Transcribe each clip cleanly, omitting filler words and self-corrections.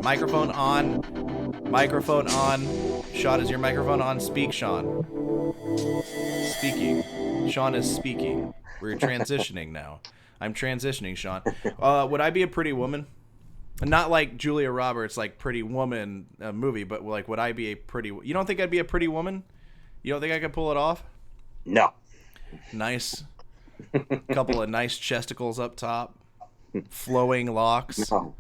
Microphone on. Microphone on. Sean, is your microphone on? Speak, Sean. Speaking. Sean is speaking. We're transitioning now. I'm transitioning, Sean. Would I be a pretty woman? Not like Julia Roberts, like Pretty Woman movie, but like, would I be a pretty? You don't think I'd be a pretty woman? You don't think I could pull it off? No. Nice. Couple of nice chesticles up top, flowing locks. No.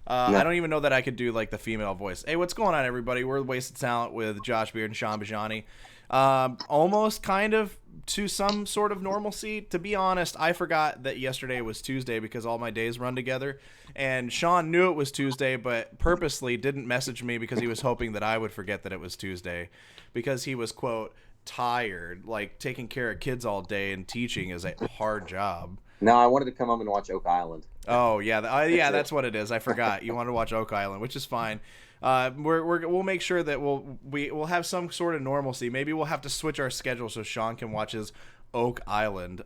I don't even know that I could do like the female voice. Hey, what's going on, everybody? We're Wasted Talent with Josh Beard and Sean Bajani. Almost kind of to some sort of normalcy. To be honest, I forgot that yesterday was Tuesday because all my days run together. And Sean knew it was Tuesday, but purposely didn't message me because he was hoping that I would forget that it was Tuesday because he was, quote, tired. Like, taking care of kids all day and teaching is a hard job. No, I wanted to come home and watch Oak Island. Oh, yeah. That's what it is. I forgot. You wanted to watch Oak Island, which is fine. We'll make sure that we'll have some sort of normalcy. Maybe we'll have to switch our schedule so Sean can watch his Oak Island,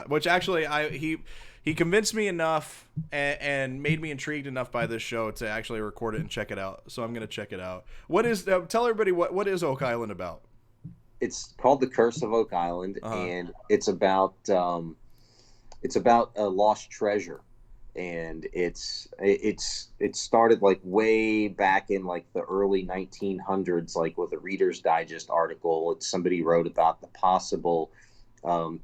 which actually he convinced me enough and made me intrigued enough by this show to actually record it and check it out. So I'm gonna check it out. What is tell everybody what is Oak Island about? It's called The Curse of Oak Island, and it's about a lost treasure. And it started like way back in like the early 1900s, like with a Reader's Digest article. Somebody wrote about the possible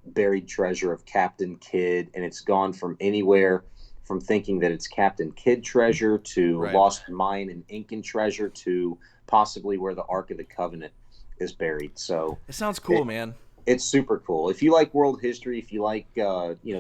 buried treasure of Captain Kidd, and it's gone from anywhere from thinking that it's Captain Kidd treasure to lost mine and Incan treasure to possibly where the Ark of the Covenant is buried. So it sounds cool, man. It's super cool. If you like world history, if you like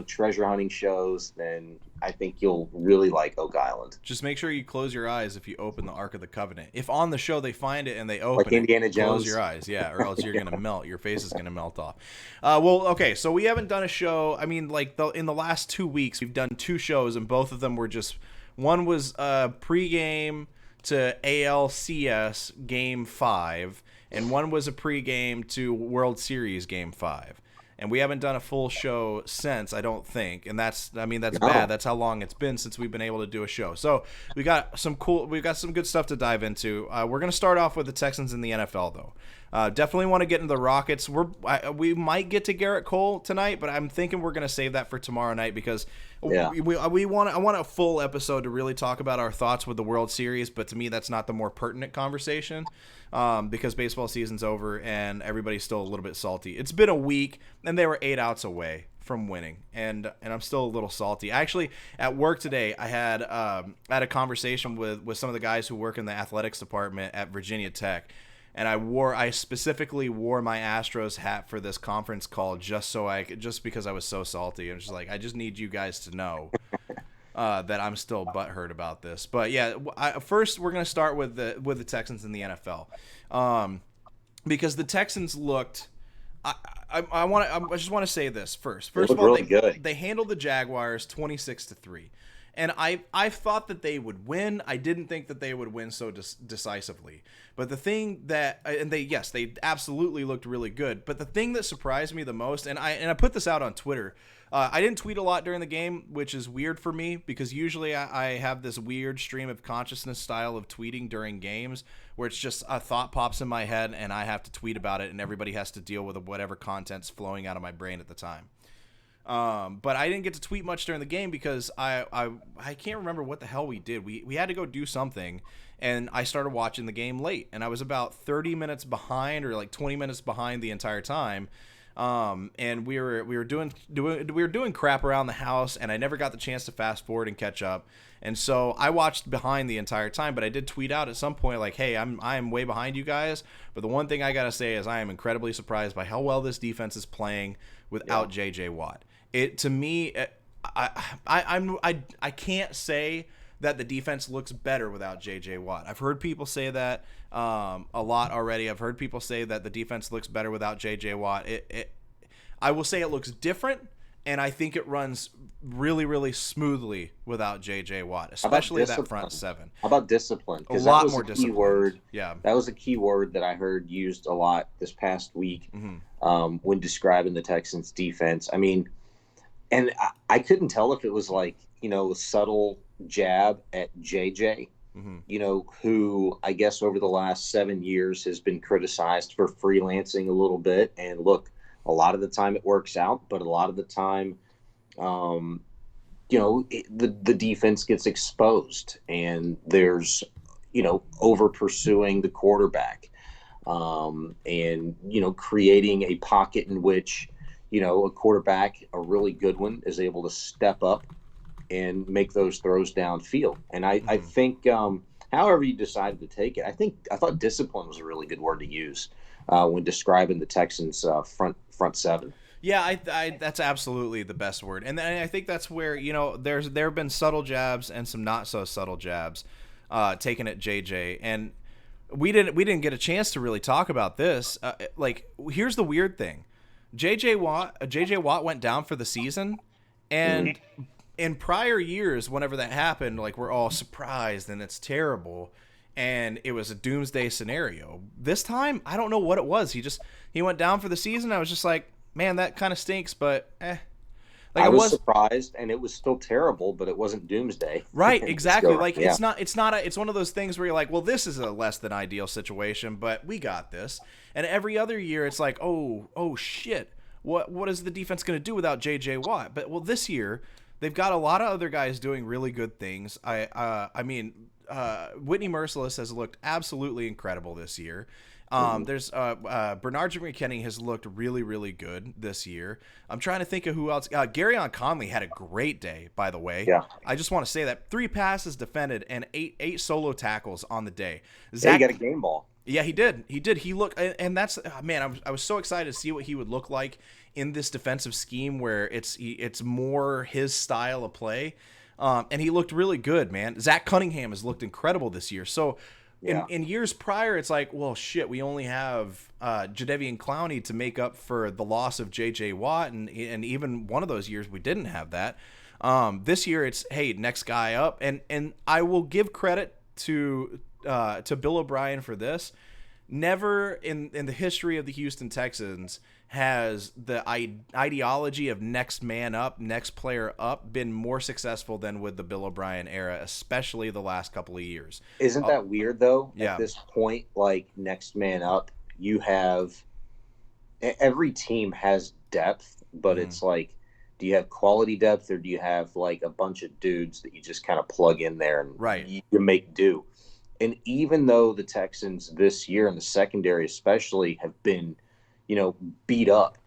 treasure hunting shows, then I think you'll really like Oak Island. Just make sure you close your eyes if you open the Ark of the Covenant. If on the show they find it and they open like Indiana Jones. Close your eyes, yeah, or else you're gonna melt. Your face is gonna melt off. Okay, so we haven't done a show. I mean, like in the last 2 weeks, we've done 2 shows, and both of them were just one was pregame to ALCS Game 5. And one was a pregame to World Series Game 5. And we haven't done a full show since, I don't think. And that's bad. That's how long it's been since we've been able to do a show. So we've got some good stuff to dive into. We're going to start off with the Texans in the NFL, though. Definitely want to get into the Rockets. We might get to Garrett Cole tonight, but I'm thinking we're going to save that for tomorrow night because I want a full episode to really talk about our thoughts with the World Series. But to me, that's not the more pertinent conversation because baseball season's over and everybody's still a little bit salty. It's been a week and they were 8 outs away from winning, and I'm still a little salty. Actually, at work today, I had a conversation with some of the guys who work in the athletics department at Virginia Tech. And I specifically wore my Astros hat for this conference call just because I was so salty. I'm just like, I just need you guys to know that I'm still butthurt about this. But yeah, first we're gonna start with the Texans in the NFL, because the Texans looked. I just want to say this first. First of all, they handled the Jaguars 26-3. And I thought that they would win. I didn't think that they would win so decisively. But the thing that they absolutely looked really good. But the thing that surprised me the most, and I put this out on Twitter. I didn't tweet a lot during the game, which is weird for me because usually I have this weird stream of consciousness style of tweeting during games where it's just a thought pops in my head and I have to tweet about it and everybody has to deal with whatever content's flowing out of my brain at the time. But I didn't get to tweet much during the game because I can't remember what the hell we did. We had to go do something, and I started watching the game late, and I was about 30 minutes behind or like 20 minutes behind the entire time. And we were doing crap around the house, and I never got the chance to fast forward and catch up. And so I watched behind the entire time, but I did tweet out at some point like, "Hey, I'm way behind you guys." But the one thing I gotta say is I am incredibly surprised by how well this defense is playing without JJ Watt. It to me, I can't say that the defense looks better without JJ Watt. I've heard people say that a lot already. I've heard people say that the defense looks better without JJ Watt. I will say it looks different, and I think it runs really, really smoothly without JJ Watt, especially that front seven. How about discipline? A lot more discipline. Word. Yeah, that was a key word that I heard used a lot this past week when describing the Texans' defense. I mean. And I couldn't tell if it was like, a subtle jab at JJ who I guess over the last 7 years has been criticized for freelancing a little bit. And look, a lot of the time it works out, but a lot of the time, um, the defense gets exposed and there's, over pursuing the quarterback, and, creating a pocket in which, a quarterback, a really good one, is able to step up and make those throws downfield. And I think, however you decided to take it, I thought discipline was a really good word to use when describing the Texans' front seven. Yeah, that's absolutely the best word, and I think that's where there have been subtle jabs and some not so subtle jabs taken at JJ, and we didn't get a chance to really talk about this. Here's the weird thing: JJ Watt went down for the season, and in prior years, whenever that happened, like, we're all surprised and it's terrible, and it was a doomsday scenario. This time, I don't know what it was. He went down for the season. I was just like, man, that kind of stinks, but Like, I was surprised, and it was still terrible, but it wasn't doomsday. Right, exactly. It's one of those things where you're like, well, this is a less than ideal situation, but we got this. And every other year, it's like, oh shit, what is the defense going to do without JJ Watt? But this year, they've got a lot of other guys doing really good things. Whitney Merciless has looked absolutely incredible this year. There's Bernard McKinney has looked really, really good this year. I'm trying to think of who else. Garyon Conley had a great day, by the way. Yeah. I just want to say that 3 passes defended and eight solo tackles on the day. He got a game ball. Yeah, he did. He looked, and that's, man, I was so excited to see what he would look like in this defensive scheme where it's more his style of play. And he looked really good, man. Zach Cunningham has looked incredible this year. So in years prior, it's like, well, shit, we only have Jadeveon Clowney to make up for the loss of J.J. Watt, and even one of those years we didn't have that. This year, it's, hey, next guy up, and I will give credit to Bill O'Brien for this. Never in the history of the Houston Texans has the ideology of next man up, next player up been more successful than with the Bill O'Brien era, especially the last couple of years. Isn't that weird, though? Yeah. At this point, like, next man up, you have – every team has depth, but it's like, do you have quality depth, or do you have, like, a bunch of dudes that you just kind of plug in there and you make do? And even though the Texans this year in the secondary especially have been, beat up,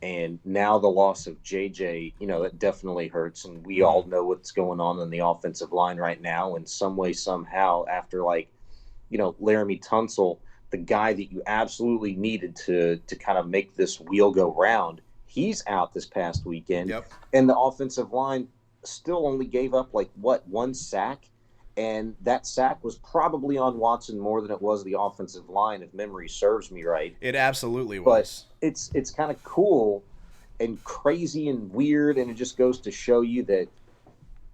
and now the loss of JJ, that definitely hurts. And we all know what's going on in the offensive line right now. In some way, somehow, after Laramie Tunsil, the guy that you absolutely needed to kind of make this wheel go round, he's out this past weekend. Yep. And the offensive line still only gave up one sack. And that sack was probably on Watson more than it was the offensive line, if memory serves me right. It absolutely was. But it's kind of cool and crazy and weird, and it just goes to show you that,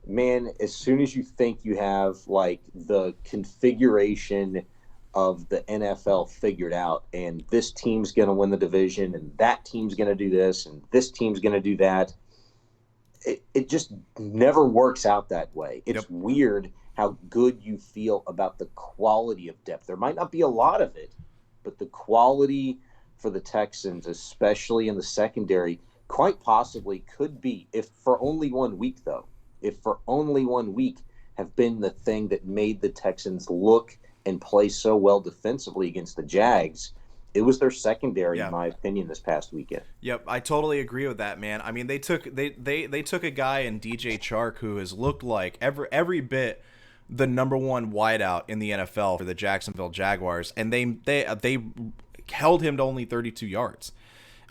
man, as soon as you think you have, like, the configuration of the NFL figured out, and this team's going to win the division, and that team's going to do this, and this team's going to do that, it just never works out that way. It's weird how good you feel about the quality of depth. There might not be a lot of it, but the quality for the Texans, especially in the secondary, quite possibly could be, if for only 1 week, have been the thing that made the Texans look and play so well defensively against the Jags. It was their secondary, in my opinion, this past weekend. Yep, I totally agree with that, man. I mean, they took a guy in DJ Chark who has looked like every bit the number one wideout in the NFL for the Jacksonville Jaguars, and they held him to only 32 yards.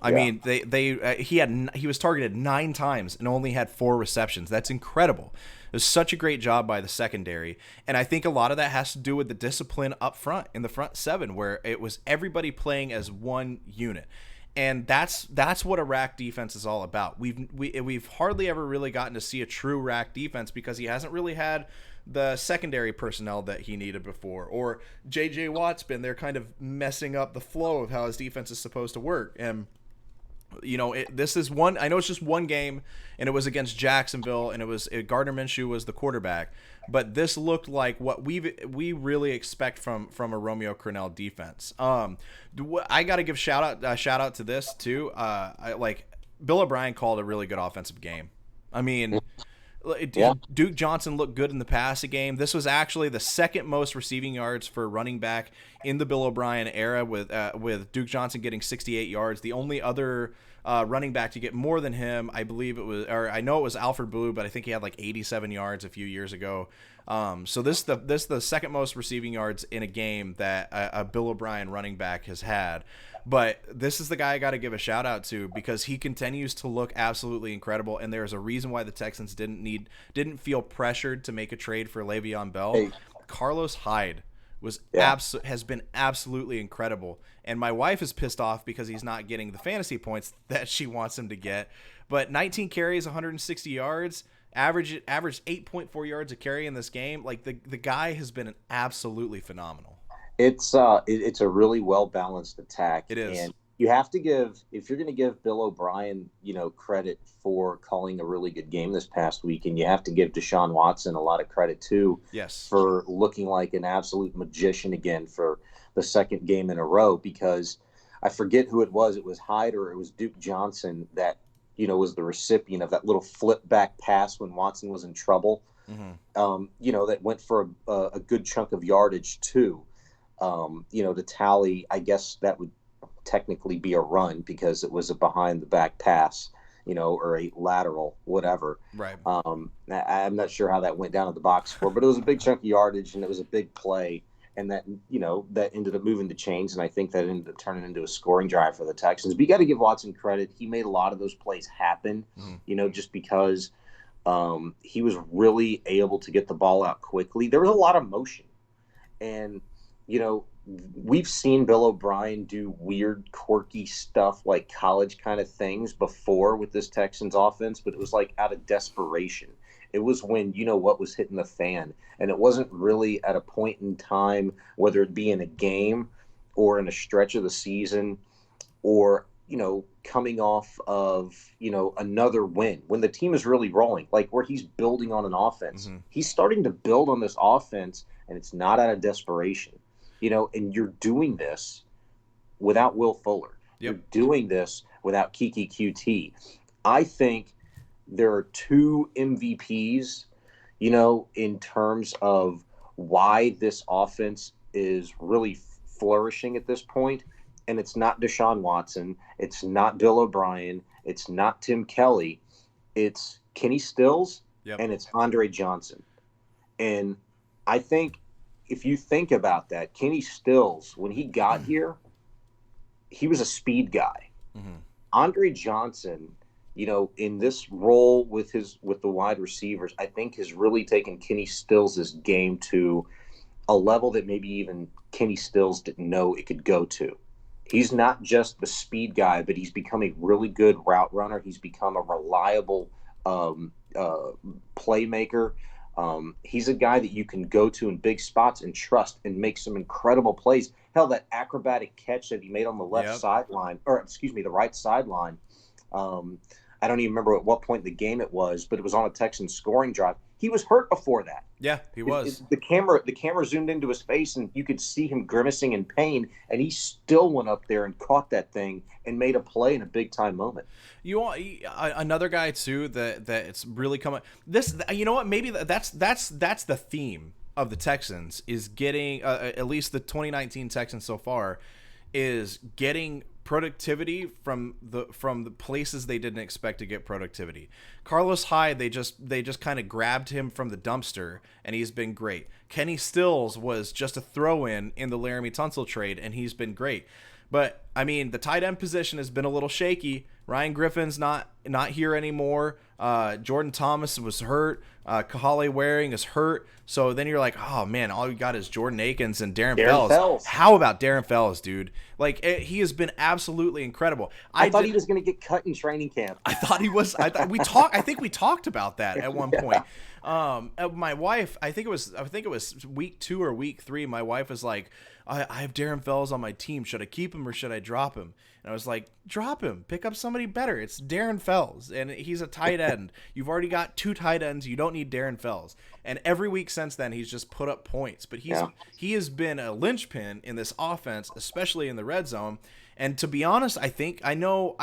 I mean, he was targeted 9 times and only had 4 receptions. That's incredible. It was such a great job by the secondary, and I think a lot of that has to do with the discipline up front in the front 7, where it was everybody playing as one unit. And that's what a rack defense is all about. We've hardly ever really gotten to see a true rack defense because he hasn't really had the secondary personnel that he needed before, or J.J. Watt's been there kind of messing up the flow of how his defense is supposed to work. And You know, this is one. I know it's just one game, and it was against Jacksonville, and Gardner Minshew was the quarterback. But this looked like what we really expect from a Romeo Crennel defense. I got to give shout out to this too. Bill O'Brien called a really good offensive game. I mean, Duke Johnson looked good in the passing game. This was actually the second most receiving yards for running back in the Bill O'Brien era, with Duke Johnson getting 68 yards. The only other running back to get more than him, I know it was Alfred Blue, but I think he had like 87 yards a few years ago. So this is the second most receiving yards in a game that a Bill O'Brien running back has had. But this is the guy I got to give a shout out to, because he continues to look absolutely incredible, and there's a reason why the Texans didn't feel pressured to make a trade for Le'Veon Bell. Hey. Carlos Hyde has been absolutely incredible, and my wife is pissed off because he's not getting the fantasy points that she wants him to get. But 19 carries, 160 yards, averaged 8.4 yards a carry in this game. Like the guy has been absolutely phenomenal. It's a really well balanced attack. It is. And you have to if you're going to give Bill O'Brien, credit for calling a really good game this past week, and you have to give Deshaun Watson a lot of credit too. Yes. For looking like an absolute magician again for the second game in a row, because I forget who it was. It was Hyde or it was Duke Johnson that, was the recipient of that little flip back pass when Watson was in trouble. Mm-hmm. That went for a good chunk of yardage too. To tally, I guess that would technically be a run because it was a behind the back pass, or a lateral, whatever. Right. I'm not sure how that went down at the box score, but it was a big chunk of yardage and it was a big play. And that, that ended up moving the chains. And I think that ended up turning into a scoring drive for the Texans. But you got to give Watson credit. He made a lot of those plays happen, just because he was really able to get the ball out quickly. There was a lot of motion. And, we've seen Bill O'Brien do weird, quirky stuff like college kind of things before with this Texans offense, but it was like out of desperation. It was when what was hitting the fan, and it wasn't really at a point in time, whether it be in a game or in a stretch of the season or, coming off of, another win when the team is really rolling, like where he's building on an offense. Mm-hmm. He's starting to build on this offense, and it's not out of desperation. And you're doing this without Will Fuller. Yep. You're doing this without Kiki QT. I think there are two MVPs, in terms of why this offense is really flourishing at this point. And it's not Deshaun Watson. It's not Bill O'Brien. It's not Tim Kelly. It's Kenny Stills, and it's Andre Johnson. And I think, if you think about that, Kenny Stills, when he got here, he was a speed guy. Mm-hmm. Andre Johnson, in this role with the wide receivers, I think has really taken Kenny Stills' game to a level that maybe even Kenny Stills didn't know it could go to. He's not just the speed guy, but he's become a really good route runner. He's become a reliable playmaker. He's a guy that you can go to in big spots and trust and make some incredible plays. Hell, that acrobatic catch that he made on the left sideline, the right sideline. I don't even remember at what point in the game it was, but it was on a Texans scoring drive. He was hurt before that. Yeah, he was. The camera zoomed into his face, and you could see him grimacing in pain, and he still went up there and caught that thing and made a play in a big-time moment. You want another guy, too, that it's really coming – this. You know what? Maybe that's the theme of the Texans, is getting at least the 2019 Texans so far, is getting – productivity from the places they didn't expect to get productivity. Carlos Hyde, they just kind of grabbed him from the dumpster, and he's been great. Kenny Stills was just a throw-in the Laramie Tunsil trade, and he's been great. But I mean, the tight end position has been a little shaky. Ryan Griffin's not here anymore. Jordan Thomas was hurt. Kahale Waring is hurt. So then you're like, oh man, all you got is Jordan Akins and Darren Fells. How about Darren Fells, dude? Like he has been absolutely incredible. I thought he was going to get cut in training camp. I thought he was. I think we talked about that at one point. My wife, I think it was week 2 or week 3. My wife was like, I have Darren Fells on my team. Should I keep him or should I drop him? And I was like, drop him. Pick up somebody better. It's Darren Fells, and he's a tight end. You've already got 2 tight ends. You don't need Darren Fells. And every week since then, he's just put up points. But he has been a linchpin in this offense, especially in the red zone. And to be honest, look,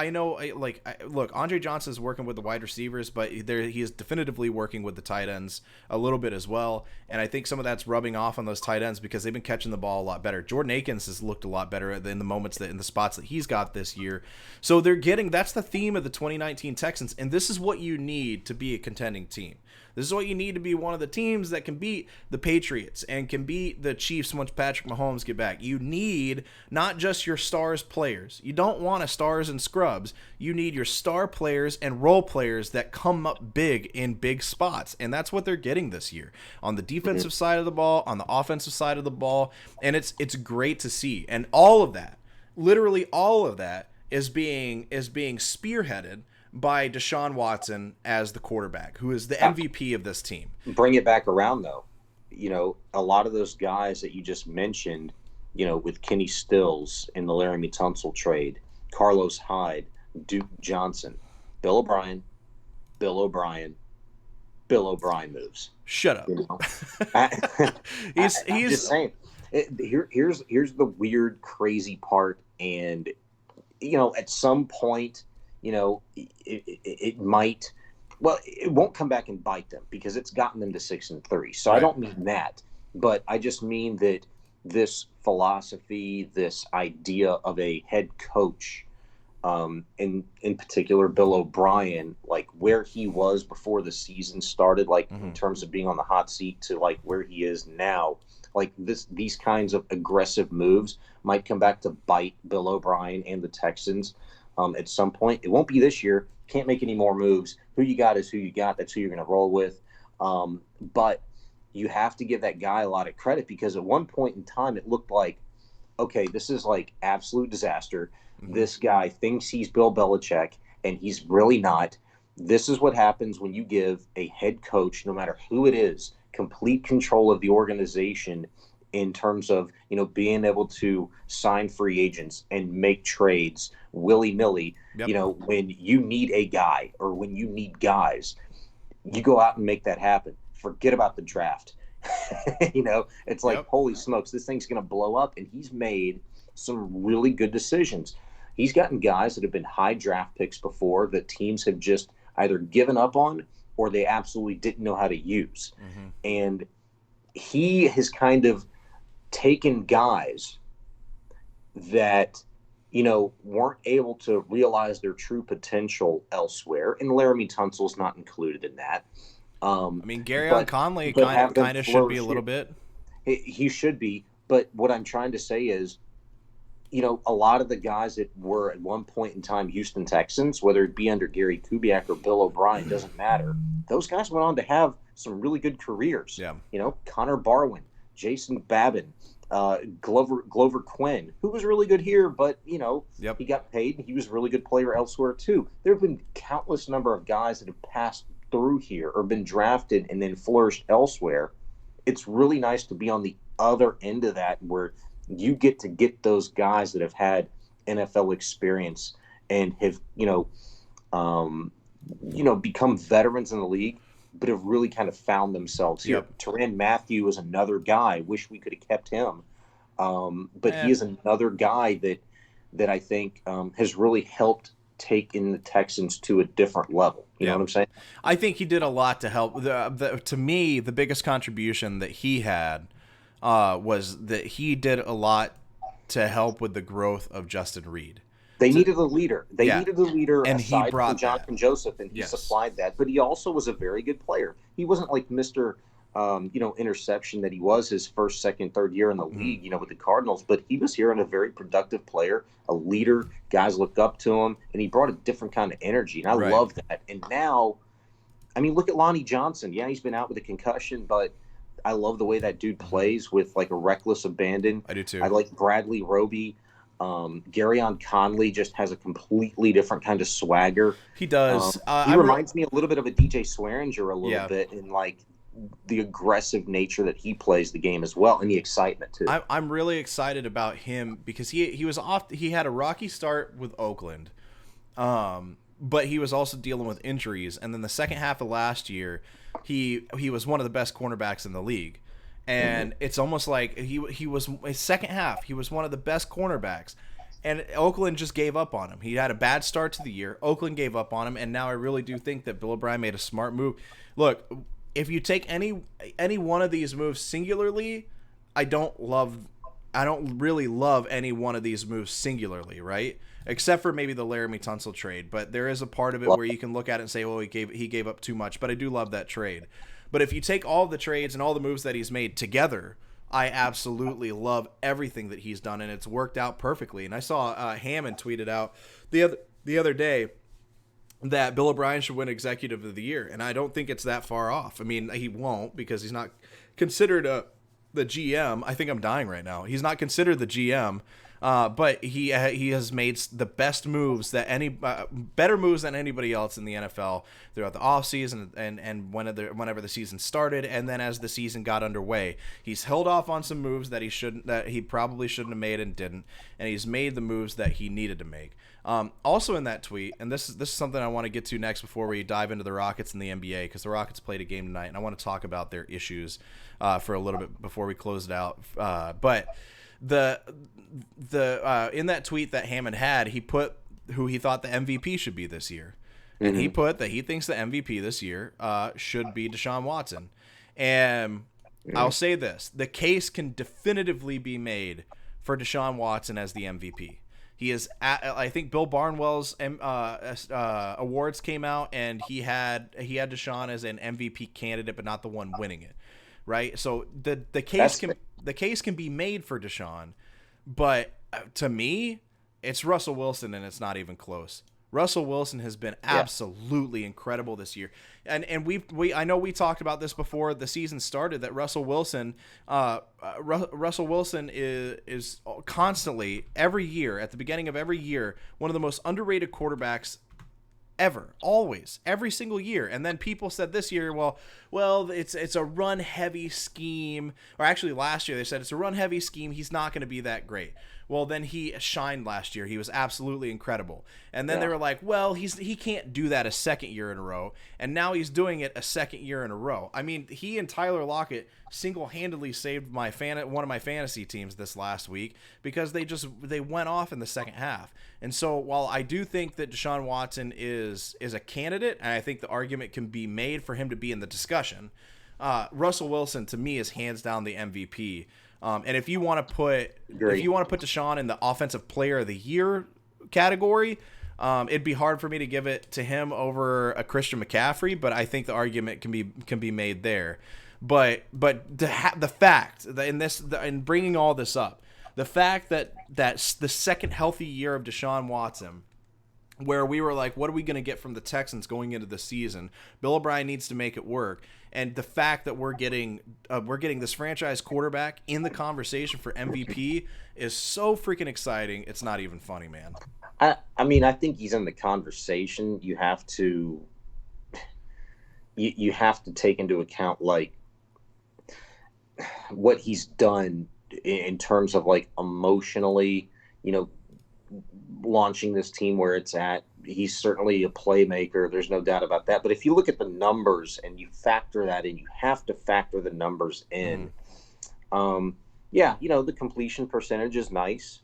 Andre Johnson's working with the wide receivers, but he is definitively working with the tight ends a little bit as well. And I think some of that's rubbing off on those tight ends because they've been catching the ball a lot better. Jordan Akins has looked a lot better in the spots that he's got this year. So that's the theme of the 2019 Texans. And this is what you need to be a contending team. This is what you need to be one of the teams that can beat the Patriots and can beat the Chiefs once Patrick Mahomes get back. You need not just your stars players. You don't want a stars and scrubs. You need your star players and role players that come up big in big spots. And that's what they're getting this year on the defensive side of the ball, on the offensive side of the ball. And it's great to see. And all of that, literally all of that, is being spearheaded by Deshaun Watson as the quarterback, who is the MVP of this team. Bring it back around, though. A lot of those guys that you just mentioned, with Kenny Stills in the Laramie Tunsil trade, Carlos Hyde, Duke Johnson, Bill O'Brien moves. Shut up. He's just saying. Here's the weird, crazy part, and at some point, it might. Well, it won't come back and bite them because it's gotten them to 6-3. So right. I don't mean that, but I just mean that this philosophy, this idea of a head coach, in particular Bill O'Brien, like where he was before the season started, like in terms of being on the hot seat to like where he is now, like these kinds of aggressive moves might come back to bite Bill O'Brien and the Texans at some point. It won't be this year. Can't make any more moves. Who you got is who you got. That's who you're going to roll with. But you have to give that guy a lot of credit because at one point in time it looked like, okay, this is like absolute disaster. This guy thinks he's Bill Belichick, and he's really not. This is what happens when you give a head coach, no matter who it is, complete control of the organization in terms of, being able to sign free agents and make trades willy-nilly. Yep. When you need a guy or when you need guys, you go out and make that happen. Forget about the draft. It's like, holy smokes, this thing's going to blow up. And he's made some really good decisions. He's gotten guys that have been high draft picks before that teams have just either given up on or they absolutely didn't know how to use. And he has kind of taken guys that, weren't able to realize their true potential elsewhere. And Laramie Tunsil's not included in that. Garyon Conley kind of should be a little bit. He should be. But what I'm trying to say is, a lot of the guys that were at one point in time Houston Texans, whether it be under Gary Kubiak or Bill O'Brien, doesn't matter. Those guys went on to have some really good careers. Yeah. Connor Barwin, Jason Babin, Glover Quinn, who was really good here, but, he got paid and he was a really good player elsewhere too. There have been countless number of guys that have passed through here or been drafted and then flourished elsewhere. It's really nice to be on the other end of that where you get to get those guys that have had NFL experience and have, become veterans in the league, but have really kind of found themselves here. Yep. Tyrann Mathieu is another guy. Wish we could have kept him. But he is another guy that I think has really helped take in the Texans to a different level. You know what I'm saying? I think he did a lot to help. To me, the biggest contribution that he had was that he did a lot to help with the growth of Justin Reed. They needed a leader. They needed a leader and aside he brought from Jonathan Joseph, and he supplied that. But he also was a very good player. He wasn't like Mr. Interception that he was his first, second, third year in the league, with the Cardinals. But he was here and a very productive player, a leader. Guys looked up to him, and he brought a different kind of energy. And I love that. And now, look at Lonnie Johnson. Yeah, he's been out with a concussion, but I love the way that dude plays with like a reckless abandon. I do too. I like Bradley Roby. Garyon Conley just has a completely different kind of swagger. He does. He reminds me a little bit of a DJ Swearinger a little bit, and like the aggressive nature that he plays the game as well, and the excitement too. I'm really excited about him because he was off. He had a rocky start with Oakland, but he was also dealing with injuries. And then the second half of last year, he was one of the best cornerbacks in the league. And it's almost like he was his second half. He was one of the best cornerbacks. And Oakland just gave up on him. He had a bad start to the year. Oakland gave up on him, and now I really do think that Bill O'Brien made a smart move. Look, if you take any one of these moves singularly, I don't really love any one of these moves singularly, right? Except for maybe the Laramie Tunsil trade. But there is a part of it where you can look at it and say, well, he gave up too much. But I do love that trade. But if you take all the trades and all the moves that he's made together, I absolutely love everything that he's done, and it's worked out perfectly. And I saw Hammond tweeted out the other day that Bill O'Brien should win Executive of the Year, and I don't think it's that far off. I mean, he won't because he's not considered the GM. I think I'm dying right now. He's not considered the GM, but he has made the best moves that better moves than anybody else in the NFL throughout the offseason and whenever the season started, and then as the season got underway, he's held off on some moves that he probably shouldn't have made and didn't, and he's made the moves that he needed to make. Also in that tweet, and this is something I want to get to next before we dive into the Rockets and the NBA, because the Rockets played a game tonight, and I want to talk about their issues for a little bit before we close it out. But the in that tweet that Hammond had, he put who he thought the MVP should be this year, and he put that he thinks the MVP this year should be Deshaun Watson. And I'll say this: the case can definitively be made for Deshaun Watson as the MVP. He is I think Bill Barnwell's awards came out, and he had Deshaun as an MVP candidate, but not the one winning it. Right? So the case can be made for Deshaun, but to me, it's Russell Wilson, and it's not even close. Russell Wilson has been absolutely incredible this year, and I know we talked about this before the season started, that Russell Wilson is constantly, every year, at the beginning of every year, one of the most underrated quarterbacks ever, always, every single year. And then people said this year, well, it's a run heavy scheme, or actually last year they said it's a run heavy scheme, he's not going to be that great. Well, then he shined last year. He was absolutely incredible. And then they were like, well, he can't do that a second year in a row. And now he's doing it a second year in a row. I mean, he and Tyler Lockett single-handedly saved one of my fantasy teams this last week because they went off in the second half. And so while I do think that Deshaun Watson is a candidate, and I think the argument can be made for him to be in the discussion, Russell Wilson to me is hands down the MVP. And if you want to put Deshaun in the Offensive Player of the Year category, it'd be hard for me to give it to him over a Christian McCaffrey, but I think the argument can be made there. But the fact that in bringing all this up, the fact that that's the second healthy year of Deshaun Watson, where we were like, what are we going to get from the Texans going into the season? Bill O'Brien needs to make it work. And the fact that we're getting this franchise quarterback in the conversation for MVP is so freaking exciting. It's not even funny, man. I mean, I think he's in the conversation. You have to take into account like what he's done in terms of like emotionally, launching this team where it's at. He's certainly a playmaker. There's no doubt about that. But if you look at the numbers and you factor that in, you have to factor the numbers in. The completion percentage is nice.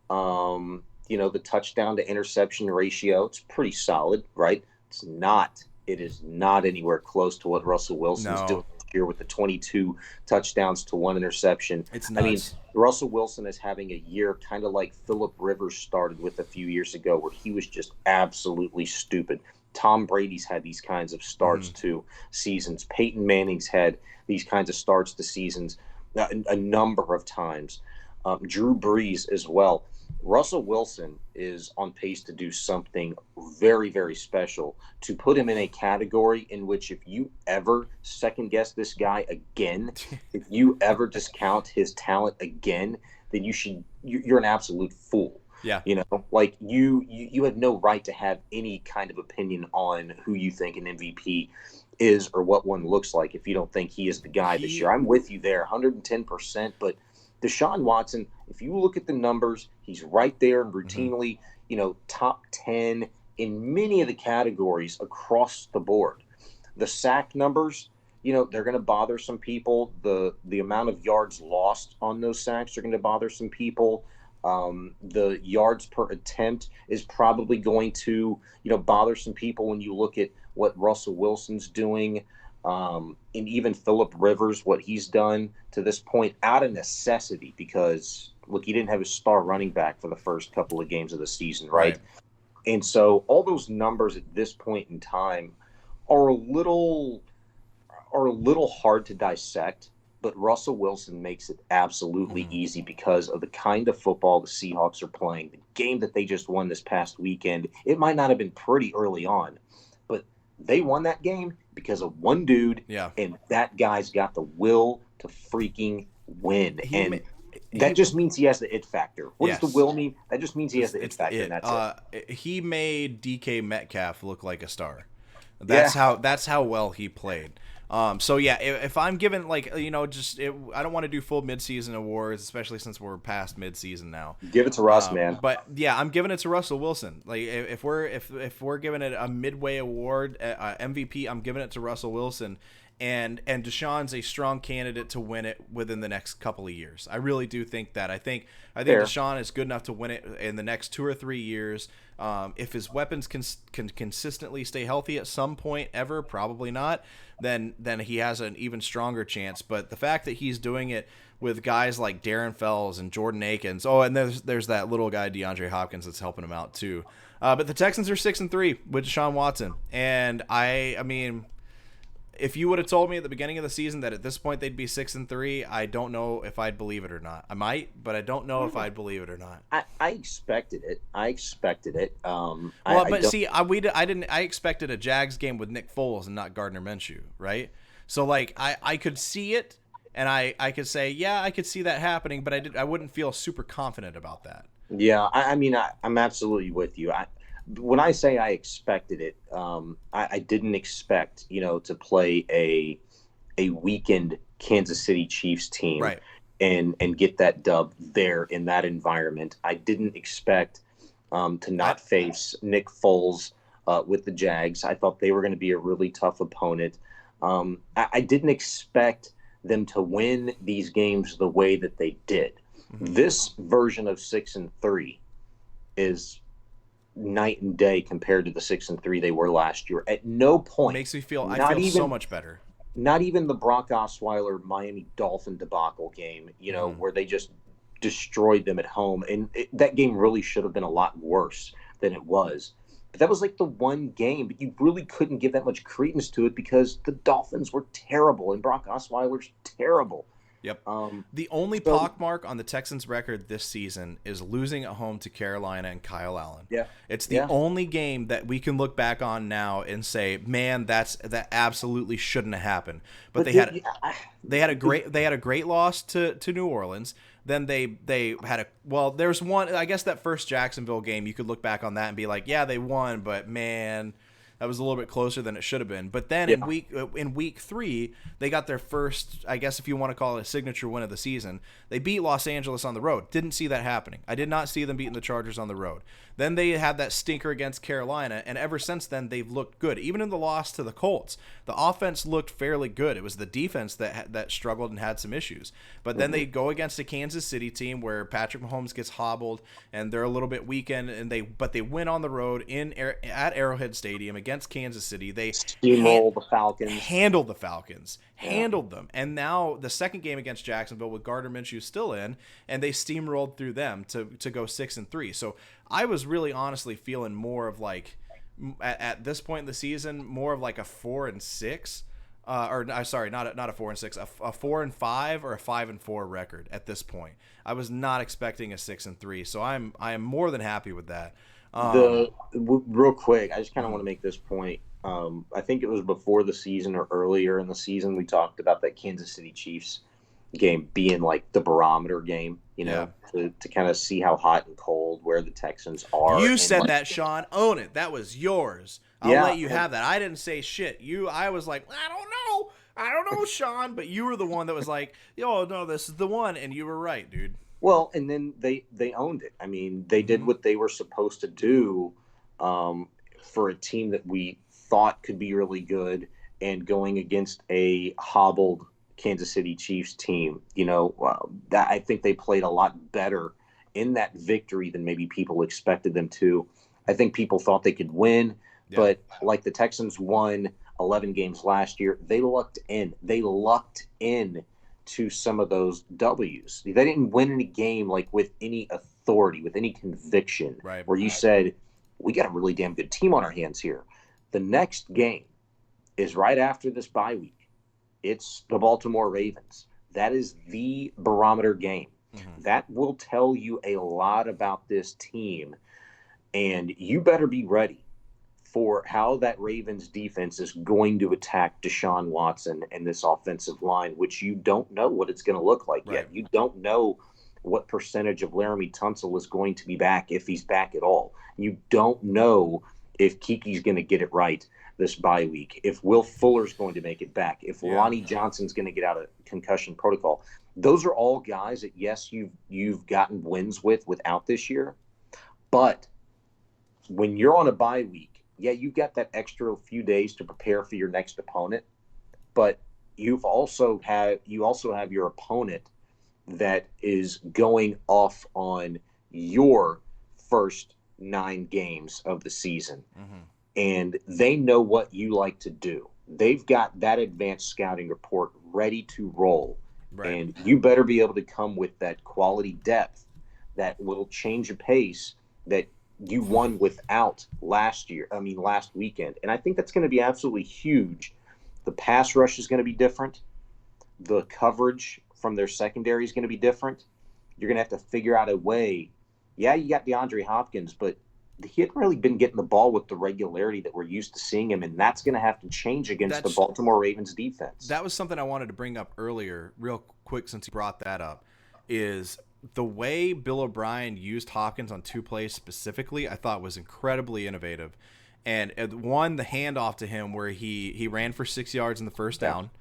The touchdown to interception ratio, it's pretty solid, right? It is not anywhere close to what Russell Wilson's doing this year with the 22 touchdowns to 1 interception. It's nuts. I mean, Russell Wilson is having a year kind of like Phillip Rivers started with a few years ago, where he was just absolutely stupid. Tom Brady's had these kinds of starts to seasons. Peyton Manning's had these kinds of starts to seasons a number of times. Drew Brees as well. Russell Wilson is on pace to do something very, very special, to put him in a category in which if you ever second-guess this guy again, if you ever discount his talent again, then you're an absolute fool. Yeah. Like you have no right to have any kind of opinion on who you think an MVP is or what one looks like if you don't think he is the guy this year. I'm with you there 110%. But Deshaun Watson, if you look at the numbers, he's right there and routinely, top 10 in many of the categories across the board. The sack numbers, they're going to bother some people. The amount of yards lost on those sacks are going to bother some people. The yards per attempt is probably going to, bother some people when you look at what Russell Wilson's doing, and even Phillip Rivers, what he's done to this point out of necessity because, look, he didn't have his star running back for the first couple of games of the season, right? And so all those numbers at this point in time are a little hard to dissect, but Russell Wilson makes it absolutely easy because of the kind of football the Seahawks are playing. The game that they just won this past weekend, it might not have been pretty early on, but they won that game because of one dude, and that guy's got the will to freaking win. That just means he has the it factor. What does the will mean? That just means he has the it factor, and that's it. He made DK Metcalf look like a star. That's how well he played. So yeah, if I'm given I don't want to do full midseason awards, especially since we're past midseason now. Give it to Russ, man. But yeah, I'm giving it to Russell Wilson. Like if we're giving it a midway award, MVP, I'm giving it to Russell Wilson. And Deshaun's a strong candidate to win it within the next couple of years. I really do think that. I think Deshaun is good enough to win it in the next 2 or 3 years. If his weapons can consistently stay healthy at some point ever, probably not, then he has an even stronger chance. But the fact that he's doing it with guys like Darren Fells and Jordan Akins, and there's that little guy DeAndre Hopkins that's helping him out too. But the Texans are 6-3 with Deshaun Watson, and I mean, if you would have told me at the beginning of the season that at this point they'd be 6-3, I don't know if I'd believe it or not. I might, but I don't know if I'd believe it or not. I expected it. I expected it. I expected a Jags game with Nick Foles and not Gardner Minshew, right? So I could see it, and I could say, yeah, I could see that happening, but I wouldn't feel super confident about that. Yeah, I mean, I'm absolutely with you. When I say I expected it, I didn't expect, to play a weakened Kansas City Chiefs team, right, and get that dub there in that environment. I didn't expect to not face Nick Foles with the Jags. I thought they were going to be a really tough opponent. I didn't expect them to win these games the way that they did. Mm-hmm. This version of 6-3 is night and day compared to the 6-3 they were last year. At no point makes me feel I feel so much better. Not even the Brock Osweiler Miami Dolphin debacle game, where they just destroyed them at home, and that game really should have been a lot worse than it was. But that was like the one game, but you really couldn't give that much credence to it because the Dolphins were terrible and Brock Osweiler's terrible. Yep. The only pockmark on the Texans' record this season is losing at home to Carolina and Kyle Allen. Yeah. It's the only game that we can look back on now and say, man, that absolutely shouldn't have happened. But they had a great loss to New Orleans. Then they had there's one, I guess that first Jacksonville game, you could look back on that and be like, yeah, they won, but man, that was a little bit closer than it should have been. But then in week 3, they got their first, I guess if you want to call it a signature win of the season. They beat Los Angeles on the road. Didn't see that happening. I did not see them beating the Chargers on the road. Then they had that stinker against Carolina, and ever since then they've looked good. Even in the loss to the Colts, the offense looked fairly good. It was the defense that struggled and had some issues. But then they go against a Kansas City team where Patrick Mahomes gets hobbled and they're a little bit weakened, and they win on the road at Arrowhead Stadium against Kansas City. They steamrolled the Falcons. Handled the Falcons. Handled them. And now the second game against Jacksonville with Gardner Minshew still in, and they steamrolled through them to go 6-3. So I was really honestly feeling more of like, at this point in the season, more of like a 4-6, not a 4-6, a 4-5 or a 5-4 record at this point. I was not expecting a 6-3, so I am more than happy with that. Real quick, I just kind of want to make this point. I think it was before the season or earlier in the season, we talked about that Kansas City Chiefs game being like the barometer game, Yeah. to kind of see how hot and cold where the Texans are. You And, said like, that, Sean. Own it. That was yours. I'll Yeah, let you have that. I didn't say shit. I was like, I don't know. I don't know, Sean. But you were the one that was like, yo, no, this is the one. And you were right, dude. well, and then they owned it. I mean, they did what they were supposed to do for a team that we thought could be really good, and going against a hobbled Kansas City Chiefs team. I think they played a lot better in that victory than maybe people expected them to. I think people thought they could win, but like the Texans won 11 games last year, they lucked in. They lucked in to some of those W's. They didn't win any game like with any authority, with any conviction, Right. where you said, we got a really damn good team on our hands here. The next game is right after this bye week. It's the Baltimore Ravens. That is the barometer game. That will tell you a lot about this team, and you better be ready for how that Ravens defense is going to attack Deshaun Watson and this offensive line, which you don't know what it's going to look like yet. You don't know what percentage of Laramie Tunsil is going to be back, if he's back at all. You don't know if Kiki's going to get it right this bye week, if Will Fuller's going to make it back, if Lonnie Johnson's going to get out of concussion protocol. Those are all guys that, yes, you've gotten wins without this year. But when you're on a bye week, you've got that extra few days to prepare for your next opponent, but you also have your opponent that is going off on your first 9 games of the season. And they know what you like to do. They've got that advanced scouting report ready to roll. And you better be able to come with that quality depth that will change a pace that you won without last weekend. And I think that's going to be absolutely huge. The pass rush is going to be different. The coverage from their secondary is going to be different. You're going to have to figure out a way. Yeah, you got DeAndre Hopkins, but he hadn't really been getting the ball with the regularity that we're used to seeing him, and that's going to have to change against the Baltimore Ravens defense. That was something I wanted to bring up earlier, real quick, since you brought that up, is the way Bill O'Brien used Hopkins on 2 plays specifically, I thought was incredibly innovative. And one, the handoff to him where he ran for 6 yards in the first down,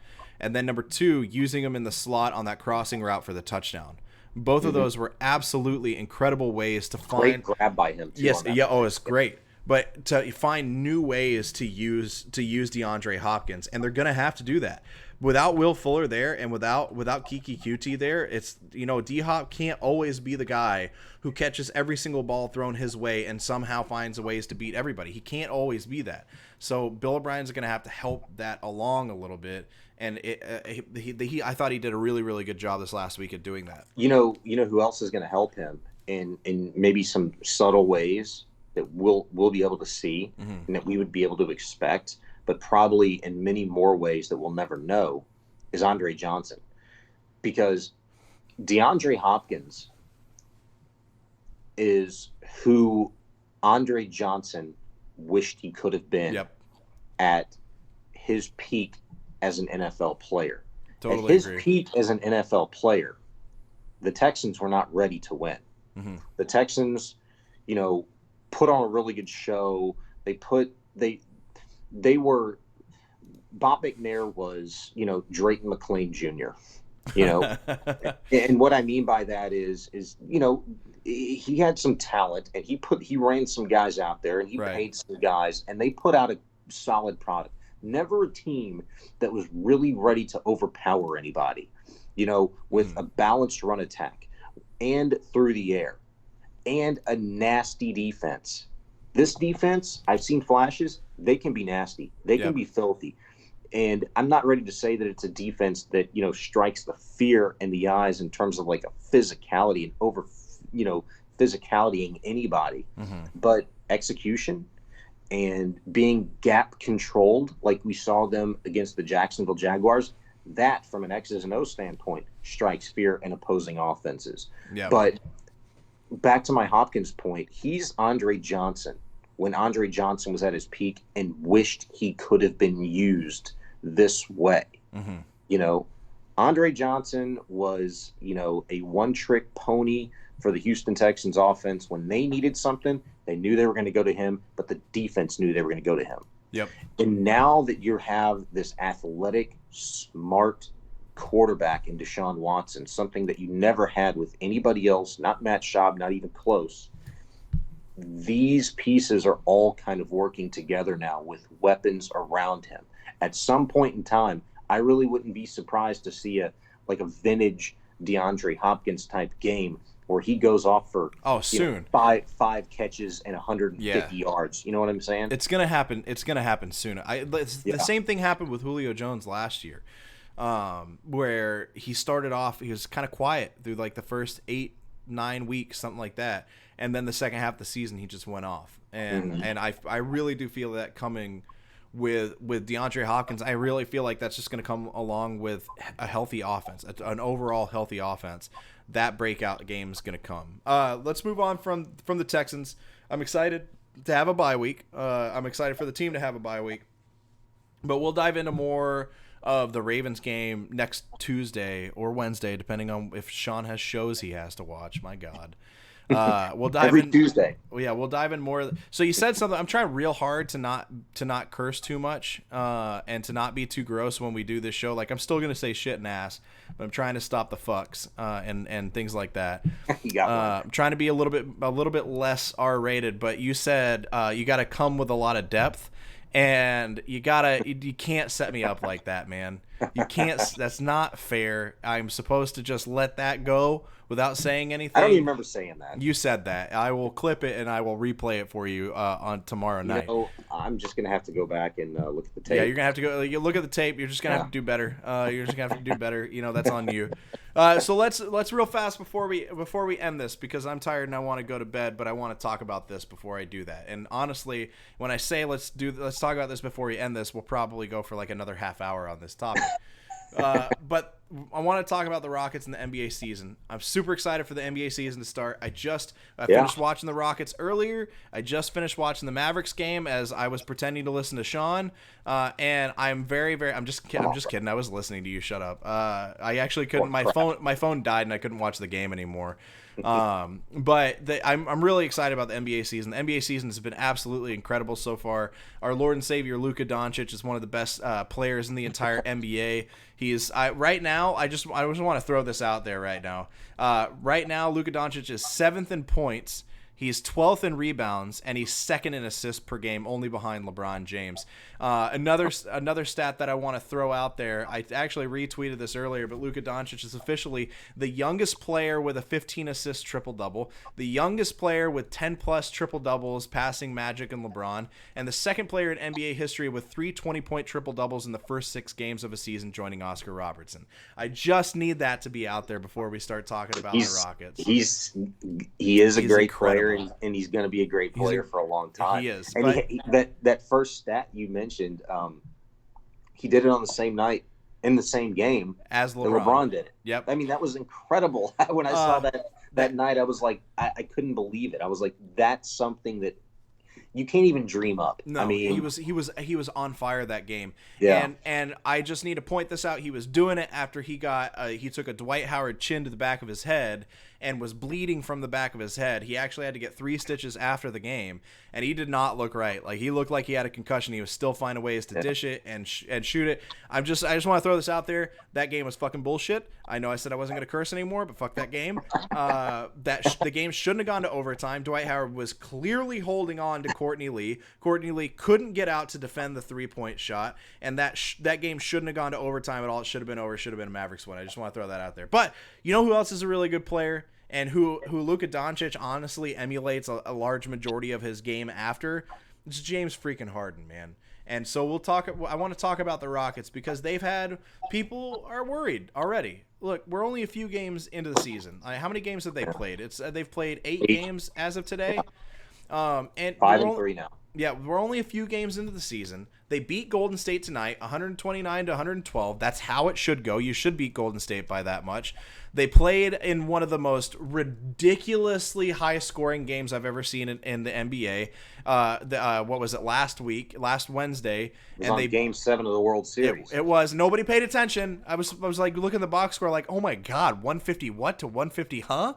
and then number 2, using him in the slot on that crossing route for the touchdown. Both of those were absolutely incredible ways to find. Great grab by him, too. Yes, it's great. But to find new ways to use DeAndre Hopkins, and they're going to have to do that. Without Will Fuller there and without Kiki QT there, it's, D-Hop can't always be the guy who catches every single ball thrown his way and somehow finds ways to beat everybody. He can't always be that. So Bill O'Brien's going to have to help that along a little bit. And I thought he did a really, really good job this last week at doing that. You know who else is going to help him in maybe some subtle ways that we'll be able to see and that we would be able to expect, but probably in many more ways that we'll never know, is Andre Johnson. Because DeAndre Hopkins is who Andre Johnson wished he could have been at his peak as an NFL player. Totally At his agree. peak as an NFL player, the Texans were not ready to win. The Texans, put on a really good show. They were Bob McNair was, Drayton McLean Jr. And what I mean by that is he had some talent, and he ran some guys out there, and he paid some guys, and they put out a solid product. Never a team that was really ready to overpower anybody, with a balanced run attack and through the air and a nasty defense. This defense, I've seen flashes. They can be nasty. They can be filthy. And I'm not ready to say that it's a defense that, strikes the fear in the eyes in terms of like a physicality and over, physicalitying anybody. But execution and being gap controlled, like we saw them against the Jacksonville Jaguars, that from an X's and O's standpoint strikes fear in opposing offenses. But back to my Hopkins point, he's Andre Johnson when Andre Johnson was at his peak and wished he could have been used this way. Andre Johnson was, a one-trick pony for the Houston Texans offense. When they needed something, they knew they were going to go to him, but the defense knew they were going to go to him. Yep. And now that you have this athletic, smart quarterback in Deshaun Watson, something that you never had with anybody else, not Matt Schaub, not even close, these pieces are all kind of working together now with weapons around him. At some point in time, I really wouldn't be surprised to see a vintage DeAndre Hopkins type game where he goes off for soon five catches and 150 yards. You know what I'm saying? It's gonna happen. It's gonna happen soon. The same thing happened with Julio Jones last year, where he started off. He was kind of quiet through like the first 8-9 weeks, something like that, and then the second half of the season he just went off. And I really do feel that coming with DeAndre Hopkins. I really feel like that's just going to come along with a healthy offense, an overall healthy offense. That breakout game is going to come. Let's move on from the Texans. I'm excited to have a bye week. I'm excited for the team to have a bye week. But we'll dive into more of the Ravens game next Tuesday or Wednesday, depending on if Sean has shows he has to watch. My God. We'll dive every in Tuesday. Yeah, we'll dive in more. So you said something. I'm trying real hard to not curse too much, and to not be too gross when we do this show. Like, I'm still gonna say shit and ass, but I'm trying to stop the fucks and things like that. You got one. I'm trying to be a little bit less R-rated. But you said you got to come with a lot of depth, and you can't set me up like that, man. You can't. That's not fair. I'm supposed to just let that go without saying anything. I don't even remember saying that. You said that. I will clip it and I will replay it for you on tomorrow night. I'm just gonna have to go back and look at the tape. Yeah, you're gonna have to go. You look at the tape. You're just gonna have to do better. You're just gonna have to do better. That's on you. So let's real fast before we end this, because I'm tired and I want to go to bed, but I want to talk about this before I do that. And honestly, when I say let's talk about this before we end this, we'll probably go for like another half hour on this topic. But I want to talk about the Rockets and the NBA season. I'm super excited for the NBA season to start. I finished watching the Rockets earlier. I just finished watching the Mavericks game as I was pretending to listen to Sean. And I'm I'm just kidding. I was listening to you. Shut up. I actually couldn't. My phone died and I couldn't watch the game anymore. But I'm really excited about the NBA season. The NBA season has been absolutely incredible so far. Our Lord and Savior Luka Doncic is one of the best players in the entire NBA. He's right now. I just want to throw this out there right now. Right now, Luka Doncic is 7th in points. He's 12th in rebounds, and he's 2nd in assists per game, only behind LeBron James. Another stat that I want to throw out there, I actually retweeted this earlier, but Luka Doncic is officially the youngest player with a 15-assist triple-double, the youngest player with 10-plus triple-doubles passing Magic and LeBron, and the second player in NBA history with 3 20-point triple-doubles in the first 6 games of a season, joining Oscar Robertson. I just need that to be out there before we start talking about the Rockets. He is a great player. And he's going to be a great player for a long time. He is. And that first stat you mentioned, he did it on the same night in the same game as LeBron did it. Yep. I mean, that was incredible. When I saw that night, I was like, I couldn't believe it. I was like, that's something that you can't even dream up. No, I mean, he was on fire that game. Yeah. And I just need to point this out. He was doing it after he took a Dwight Howard chin to the back of his head and was bleeding from the back of his head. He actually had to get 3 stitches after the game, and he did not look right. Like, he looked like he had a concussion. He was still finding ways to dish it and shoot it. I just want to throw this out there. That game was fucking bullshit. I know I said I wasn't going to curse anymore, but fuck that game. The game shouldn't have gone to overtime. Dwight Howard was clearly holding on to Courtney Lee. Courtney Lee couldn't get out to defend the 3-point shot, and that game shouldn't have gone to overtime at all. It should have been over. It should have been a Mavericks win. I just want to throw that out there. But you know who else is a really good player? And who Luka Doncic honestly emulates a large majority of his game after? It's James freaking Harden, man. And so I want to talk about the Rockets because people are worried already. Look, we're only a few games into the season. How many games have they played? They've played 8 games as of today. And 5 and 3 now. Yeah, we're only a few games into the season. They beat Golden State tonight, 129 to 112. That's how it should go. You should beat Golden State by that much. They played in one of the most ridiculously high-scoring games I've ever seen in the NBA. What was it, last Wednesday? It was on Game 7 of the World Series. It was. Nobody paid attention. I was like looking at the box score like, oh my God, 150 what to 150, huh?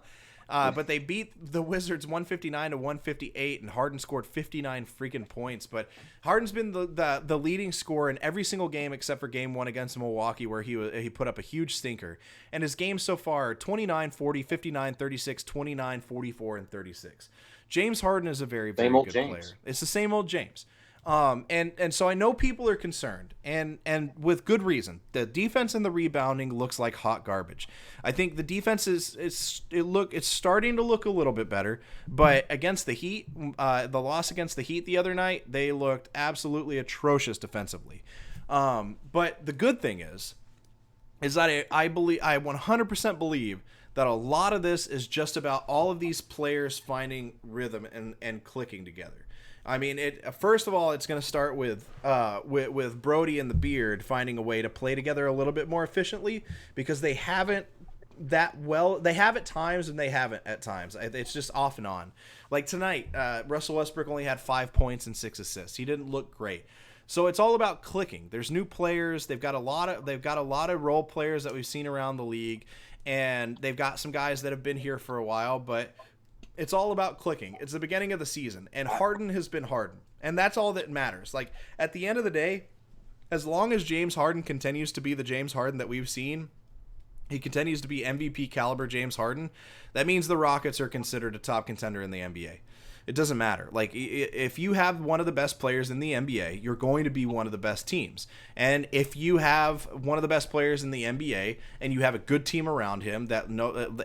But they beat the Wizards 159 to 158, and Harden scored 59 freaking points. But Harden's been the leading scorer in every single game except for Game 1 against Milwaukee, where he put up a huge stinker. And his games so far, 29, 40, 59, 36, 29, 44, and 36. James Harden is a very, very good player. It's the same old James. And so I know people are concerned, and with good reason. The defense and the rebounding looks like hot garbage. I think the defense it's starting to look a little bit better, but against the Heat, the loss against the Heat the other night, they looked absolutely atrocious defensively. But the good thing is that I 100% believe that a lot of this is just about all of these players finding rhythm and clicking together. I mean, first of all, it's going to start with Brody and the Beard finding a way to play together a little bit more efficiently, because they haven't that well. They have at times and they haven't at times. It's just off and on. Like tonight, Russell Westbrook only had 5 points and 6 assists. He didn't look great. So it's all about clicking. There's new players. They've got a lot of role players that we've seen around the league, and they've got some guys that have been here for a while, but it's all about clicking. It's the beginning of the season, and Harden has been Harden, and that's all that matters. Like, at the end of the day, as long as James Harden continues to be the James Harden that we've seen, he continues to be MVP caliber James Harden, that means the Rockets are considered a top contender in the NBA. It doesn't matter. Like, if you have one of the best players in the NBA, you're going to be one of the best teams. And if you have one of the best players in the NBA and you have a good team around him that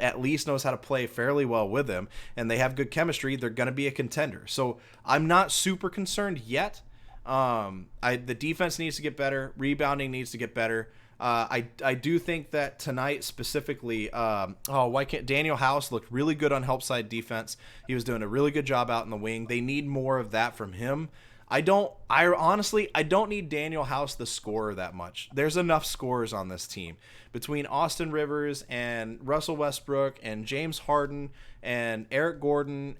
at least knows how to play fairly well with him, and they have good chemistry, they're going to be a contender. So I'm not super concerned yet. The defense needs to get better. Rebounding needs to get better. I do think that tonight specifically, Daniel House looked really good on help side defense. He was doing a really good job out in the wing. They need more of that from him. I honestly don't need Daniel House the scorer that much. There's enough scorers on this team between Austin Rivers and Russell Westbrook and James Harden and Eric Gordon.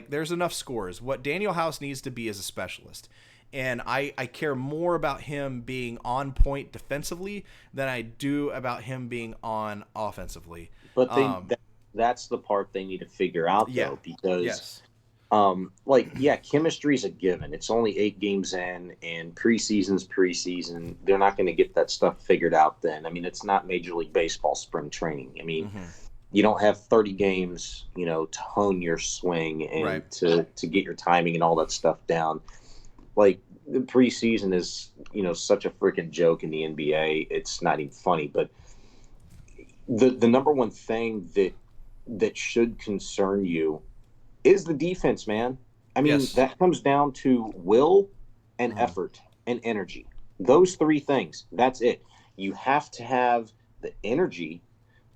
There's enough scorers. What Daniel House needs to be is a specialist. And I care more about him being on point defensively than I do about him being on offensively. But that's the part they need to figure out, though, because chemistry's a given. It's only 8 games in, and preseason's preseason. They're not going to get that stuff figured out then. I mean, it's not Major League Baseball spring training. I mean, you don't have 30 games, to hone your swing and to get your timing and all that stuff down. Like, the preseason is, such a freaking joke in the NBA. It's not even funny. But the number one thing that should concern you is the defense, man. I mean, that comes down to will and effort and energy. Those 3 things. That's it. You have to have the energy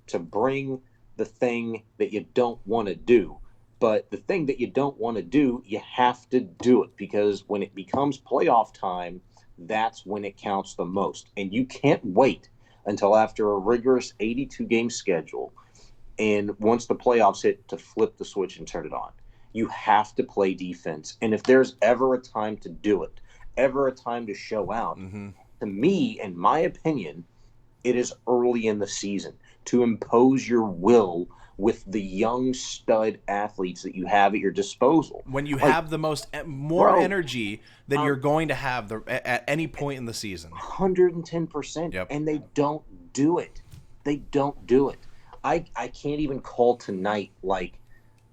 to bring the thing that you don't want to do. But the thing that you don't want to do, you have to do it, because when it becomes playoff time, that's when it counts the most. And you can't wait until after a rigorous 82-game schedule and once the playoffs hit to flip the switch and turn it on. You have to play defense. And if there's ever a time to do it, ever a time to show out, to me, in my opinion, it is early in the season to impose your will with the young stud athletes that you have at your disposal. When you have more energy than you're going to have at any point in the season. 110%. Yep. And they don't do it. They don't do it. I can't even call tonight like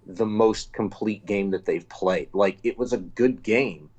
the most complete game that they've played. Like, it was a good game,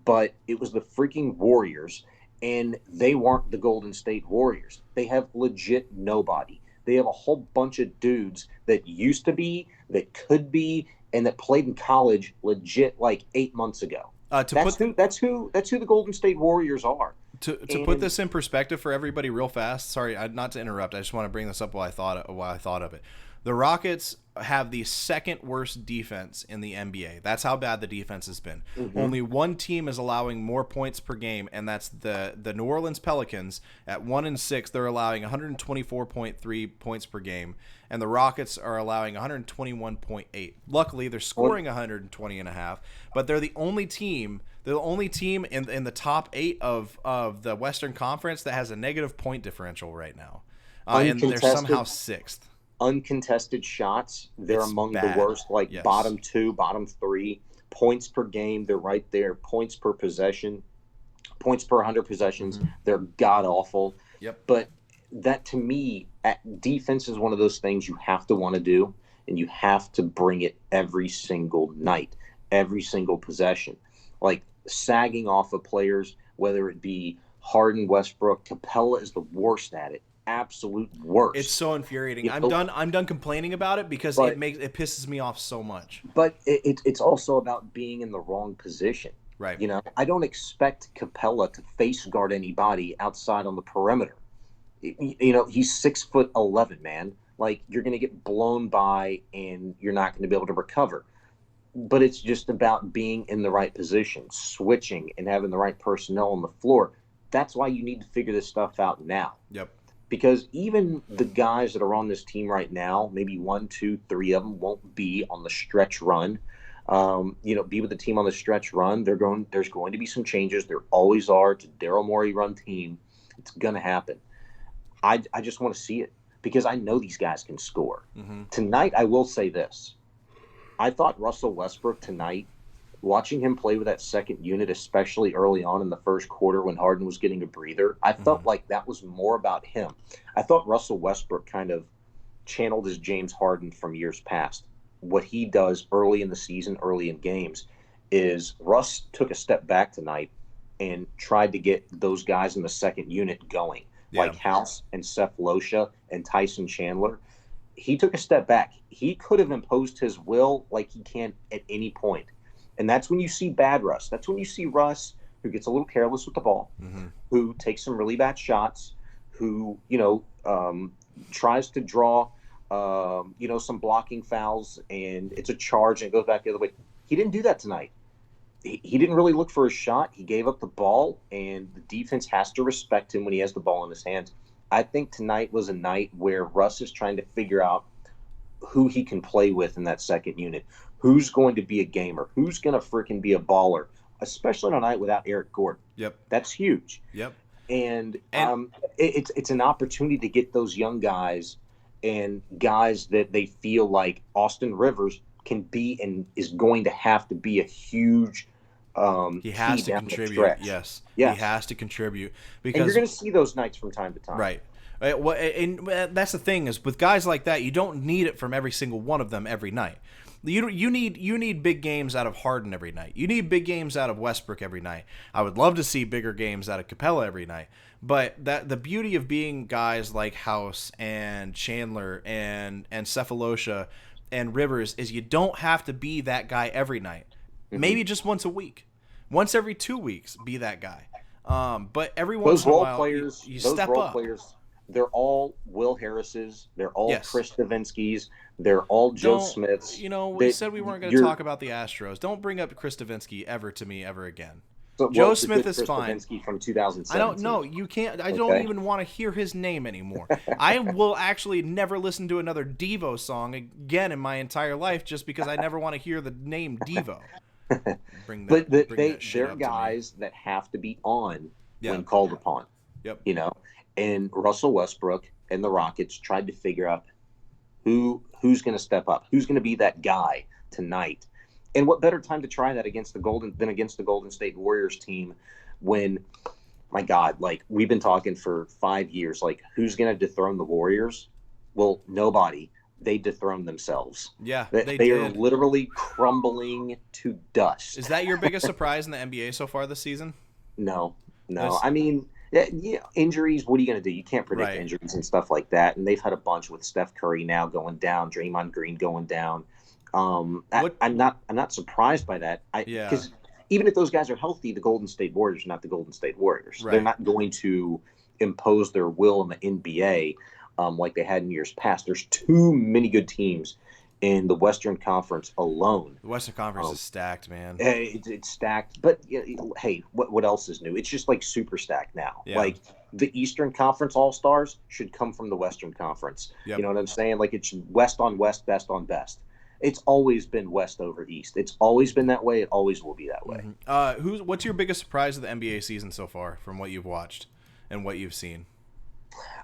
but it was the freaking Warriors, and they weren't the Golden State Warriors. They have legit nobody. They have a whole bunch of dudes that used to be, that could be, and that played in college legit like 8 months ago. That's who the Golden State Warriors are. To put this in perspective for everybody real fast, sorry, not to interrupt. I just want to bring this up while I thought of it. The Rockets have the second worst defense in the NBA. That's how bad the defense has been. Mm-hmm. Only one team is allowing more points per game, and that's the New Orleans Pelicans. At 1-6, they're allowing 124.3 points per game, and the Rockets are allowing 121.8. Luckily, they're scoring 120.5, but they're the only team. They're the only team in the top 8 of the Western Conference that has a negative point differential right now, and they're somehow 6th. Uncontested shots, they're among bad. the worst, like bottom 2, bottom 3. Points per game, they're right there. Points per possession, points per 100 possessions, they're god-awful. Yep. But that, to me, defense is one of those things you have to want to do, and you have to bring it every single night, every single possession. Like, sagging off of players, whether it be Harden, Westbrook, Capella is the worst at it. Absolute worst. It's so infuriating. I'm done complaining about it because it pisses me off so much. But it's also about being in the wrong position. Right. You know, I don't expect Capella to face guard anybody outside on the perimeter. You know, he's 6'11", man. Like, you're going to get blown by and you're not going to be able to recover. But it's just about being in the right position, switching, and having the right personnel on the floor. That's why you need to figure this stuff out now. Yep. Because even the guys that are on this team right now, maybe 1, 2, 3 of them won't be on the stretch run. Be with the team on the stretch run. There's going to be some changes. There always are. It's a Daryl Morey run team. It's going to happen. I just want to see it because I know these guys can score. Mm-hmm. Tonight, I will say this. I thought Russell Westbrook tonight, watching him play with that second unit, especially early on in the first quarter when Harden was getting a breather, I felt like that was more about him. I thought Russell Westbrook kind of channeled his James Harden from years past. What he does early in the season, early in games, is Russ took a step back tonight and tried to get those guys in the second unit going, like House and Seth Losha and Tyson Chandler. He took a step back. He could have imposed his will like he can at any point. And that's when you see bad Russ. That's when you see Russ who gets a little careless with the ball, who takes some really bad shots, who, tries to draw, some blocking fouls, and it's a charge and it goes back the other way. He didn't do that tonight. He didn't really look for a shot. He gave up the ball, and the defense has to respect him when he has the ball in his hands. I think tonight was a night where Russ is trying to figure out who he can play with in that second unit. Who's going to be a gamer? Who's going to freaking be a baller? Especially on a night without Eric Gordon. Yep. That's huge. Yep. And it's an opportunity to get those young guys and guys that they feel like Austin Rivers can be and is going to have to be a huge he has to contribute. Yes. He has to contribute because and you're going to see those nights from time to time. Right. Well, and that's the thing is with guys like that, you don't need it from every single one of them every night. You need big games out of Harden every night. You need big games out of Westbrook every night. I would love to see bigger games out of Capella every night. But the beauty of being guys like House and Chandler and Cephalosha and Rivers is you don't have to be that guy every night. Maybe just once a week. Once every 2 weeks, be that guy. But every once in a while, you step up. Players, they're all Will Harris's. They're all Chris Stavinsky's. They're all Joe Smith's. We said we weren't going to talk about the Astros. Don't bring up Chris Stavinsky ever to me ever again. Joe Smith is fine. Stavinsky from 2017. I don't know. You can't. I don't even want to hear his name anymore. I will actually never listen to another Devo song again in my entire life just because I never want to hear the name Devo. They're guys that have to be on when called upon. Yep. And Russell Westbrook and the Rockets tried to figure out who's going to step up, who's going to be that guy tonight. And what better time to try that against the Golden State Warriors team when, my God, like we've been talking for 5 years, like who's going to dethrone the Warriors? Well, nobody. They dethrone themselves. Yeah, they are literally crumbling to dust. Is that your biggest surprise in the NBA so far this season? No. I mean, injuries, what are you going to do? You can't predict injuries and stuff like that. And they've had a bunch with Steph Curry now going down, Draymond Green going down. I'm not surprised by that. Because even if those guys are healthy, the Golden State Warriors are not the Golden State Warriors. Right. They're not going to impose their will in the NBA. like they had in years past. There's too many good teams in the Western Conference alone. The Western Conference is stacked, man. It's stacked, but hey, what else is new? It's just like super stacked now. Yeah. Like the Eastern Conference All-Stars should come from the Western Conference. Yep. You know what I'm saying? Like it's West on West, best on best. It's always been West over East. It's always been that way. It always will be that way. What's your biggest surprise of the NBA season so far, from what you've watched and what you've seen?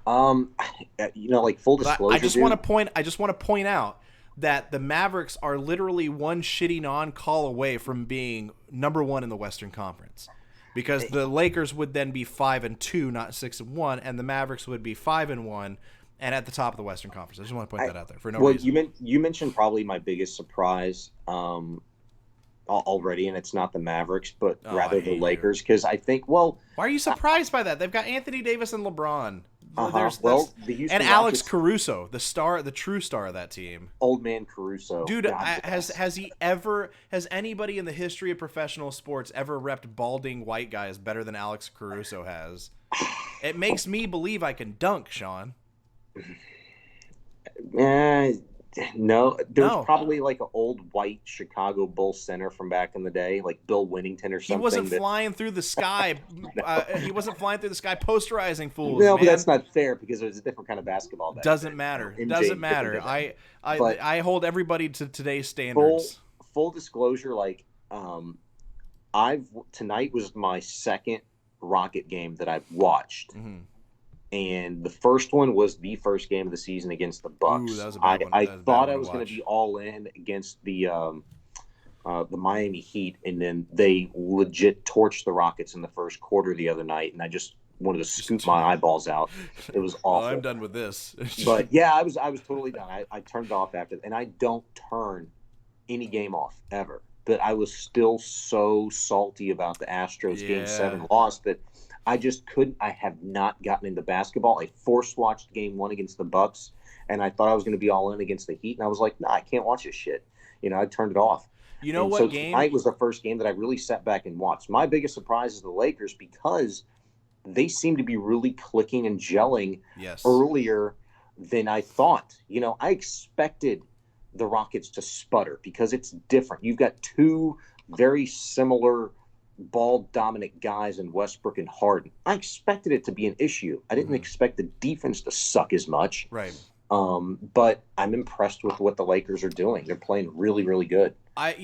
Like full disclosure, I just want to point out that the Mavericks are literally one shitty non-call away from being number one in the Western Conference, because the Lakers would then be 5-2, not 6-1, and the Mavericks would be 5-1, and at the top of the Western Conference. I just want to point that out there for no reason. Well, you mentioned probably my biggest surprise already, and it's not the Mavericks, but rather the Lakers, because I think, why are you surprised by that? They've got Anthony Davis and LeBron. The Houston and Alex Caruso, the true star of that team. Old man Caruso. Dude, has anybody in the history of professional sports ever repped balding white guys better than Alex Caruso has? It makes me believe I can dunk, Sean. No, there's probably like an old white Chicago Bulls center from back in the day, like Bill Winnington or something. He wasn't flying through the sky. He wasn't flying through the sky posterizing fools. No, man. But that's not fair, because it was a different kind of basketball. Doesn't matter. I hold everybody to today's standards. Full disclosure, like tonight was my second Rocket game that I've watched. Mm-hmm. And the first one was the first game of the season against the Bucks. Ooh, that was a bad one. I thought I was going to be all in against the Miami Heat, and then they legit torched the Rockets in the first quarter the other night, and I just wanted to scoop my eyeballs out. It was awful. Well, I'm done with this. But yeah, I was totally done. I turned it off after, and I don't turn any game off ever. But I was still so salty about the Astros Game 7 loss that I just couldn't. I have not gotten into basketball. I force watched Game 1 against the Bucks, and I thought I was going to be all in against the Heat, and I was like, I can't watch this shit. I turned it off. What game? Tonight was the first game that I really sat back and watched. My biggest surprise is the Lakers, because they seem to be really clicking and gelling earlier than I thought. I expected the Rockets to sputter because it's different. You've got two very similar ball-dominant guys in Westbrook and Harden. I expected it to be an issue. I didn't expect the defense to suck as much. Right. But I'm impressed with what the Lakers are doing. They're playing really, really good. I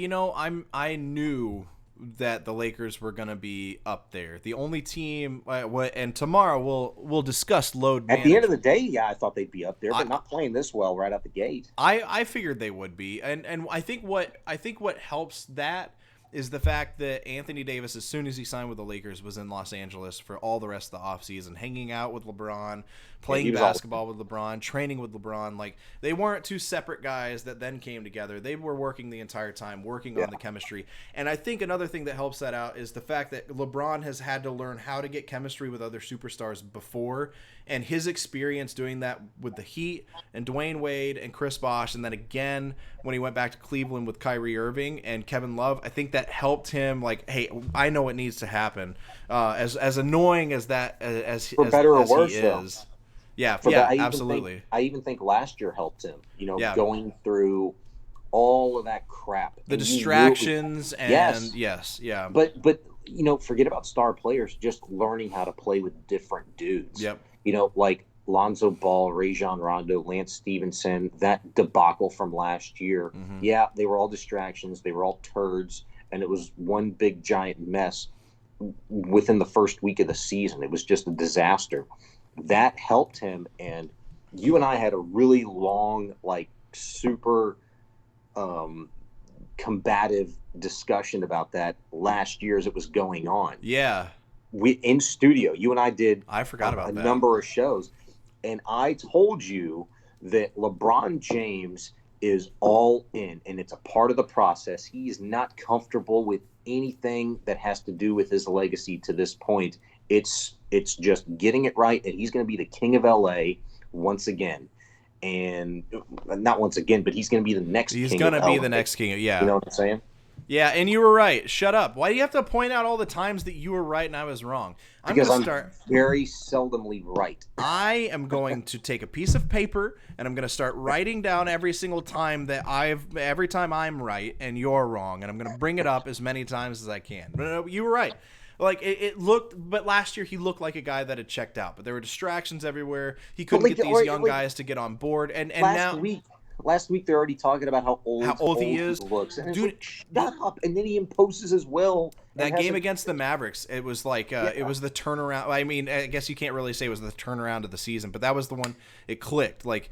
knew that the Lakers were going to be up there. The only team, and tomorrow we'll discuss load management. At the end of the day, I thought they'd be up there, but not playing this well right out the gate. I figured they would be, and I think what helps that is the fact that Anthony Davis, as soon as he signed with the Lakers, was in Los Angeles for all the rest of the offseason, hanging out with LeBron, playing basketball with LeBron, training with LeBron. Like, they weren't two separate guys that then came together. They were working the entire time, working on the chemistry. And I think another thing that helps that out is the fact that LeBron has had to learn how to get chemistry with other superstars before, and his experience doing that with the Heat and Dwayne Wade and Chris Bosh, and then again when he went back to Cleveland with Kyrie Irving and Kevin Love, I think that helped him. Like, hey, I know what needs to happen. As annoying as that as for better as or worse, he is. though. Yeah, absolutely. I even think last year helped him. Going through all of that crap, the distractions, yes. But forget about star players. Just learning how to play with different dudes. Yep. Like Lonzo Ball, Rajon Rondo, Lance Stevenson, that debacle from last year. Mm-hmm. Yeah, they were all distractions. They were all turds, and it was one big giant mess within the first week of the season. It was just a disaster. That helped him, and you and I had a really long, super combative discussion about that last year as it was going on. Yeah. We in studio, you and I did I forgot about a that. number of shows, and I told you that LeBron James is all in, and it's a part of the process. He is not comfortable with anything that has to do with his legacy to this point. It's just getting it right, and he's going to be the king of LA once again. And not once again, but he's going to be the next king. He's going to be the next king. Yeah. You know what I'm saying? Yeah, and you were right. Shut up. Why do you have to point out all the times that you were right and I was wrong? Because I'm very seldomly right. I am going to take a piece of paper and I'm going to start writing down every single time that every time I'm right and you're wrong, and I'm going to bring it up as many times as I can. But no, you were right. Like it looked, but last year he looked like a guy that had checked out. But there were distractions everywhere. He couldn't get these young guys to get on board. And last week they're already talking about how old he is. Looks. And dude, like, shut up! And then he imposes his will. That game against the Mavericks, it was like it was the turnaround. I mean, I guess you can't really say it was the turnaround of the season, but that was the one it clicked. Like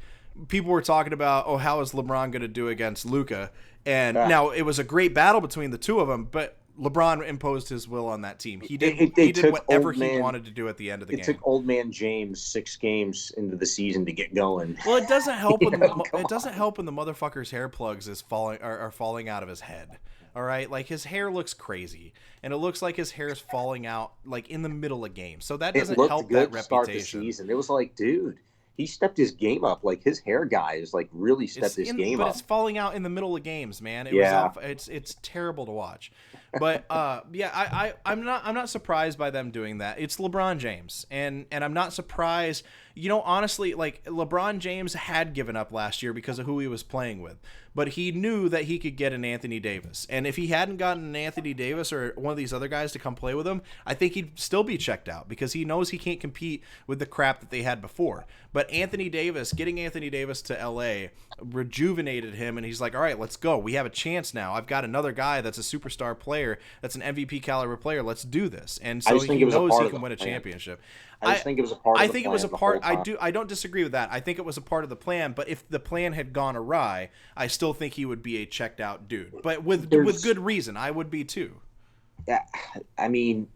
people were talking about, oh, how is LeBron going to do against Luka? And now it was a great battle between the two of them, but LeBron imposed his will on that team. He did whatever he wanted to do at the end of the game. It took old man James 6 games into the season to get going. Well, it doesn't help when it doesn't help when the motherfucker's hair plugs are falling out of his head. All right, like his hair looks crazy, and it looks like his hair is falling out like in the middle of games. So that doesn't help that reputation. Start the season. It was like, dude, he stepped his game up. Like his hair guy is like really stepped his game up. But it's falling out in the middle of games, man. It's terrible to watch. But I'm not surprised by them doing that. It's LeBron James, and I'm not surprised. You know, honestly, like LeBron James had given up last year because of who he was playing with, but he knew that he could get an Anthony Davis, and if he hadn't gotten an Anthony Davis or one of these other guys to come play with him, I think he'd still be checked out because he knows he can't compete with the crap that they had before. But getting Anthony Davis to LA rejuvenated him, and he's like, all right, let's go. We have a chance now. I've got another guy that's a superstar player, that's an MVP caliber player. Let's do this. And so he knows he can win a championship. I just think it was a part of the plan. I think it was a part. I don't disagree with that. I think it was a part of the plan, but if the plan had gone awry, I still think he would be a checked out dude. But with good reason, I would be too. Yeah, I mean,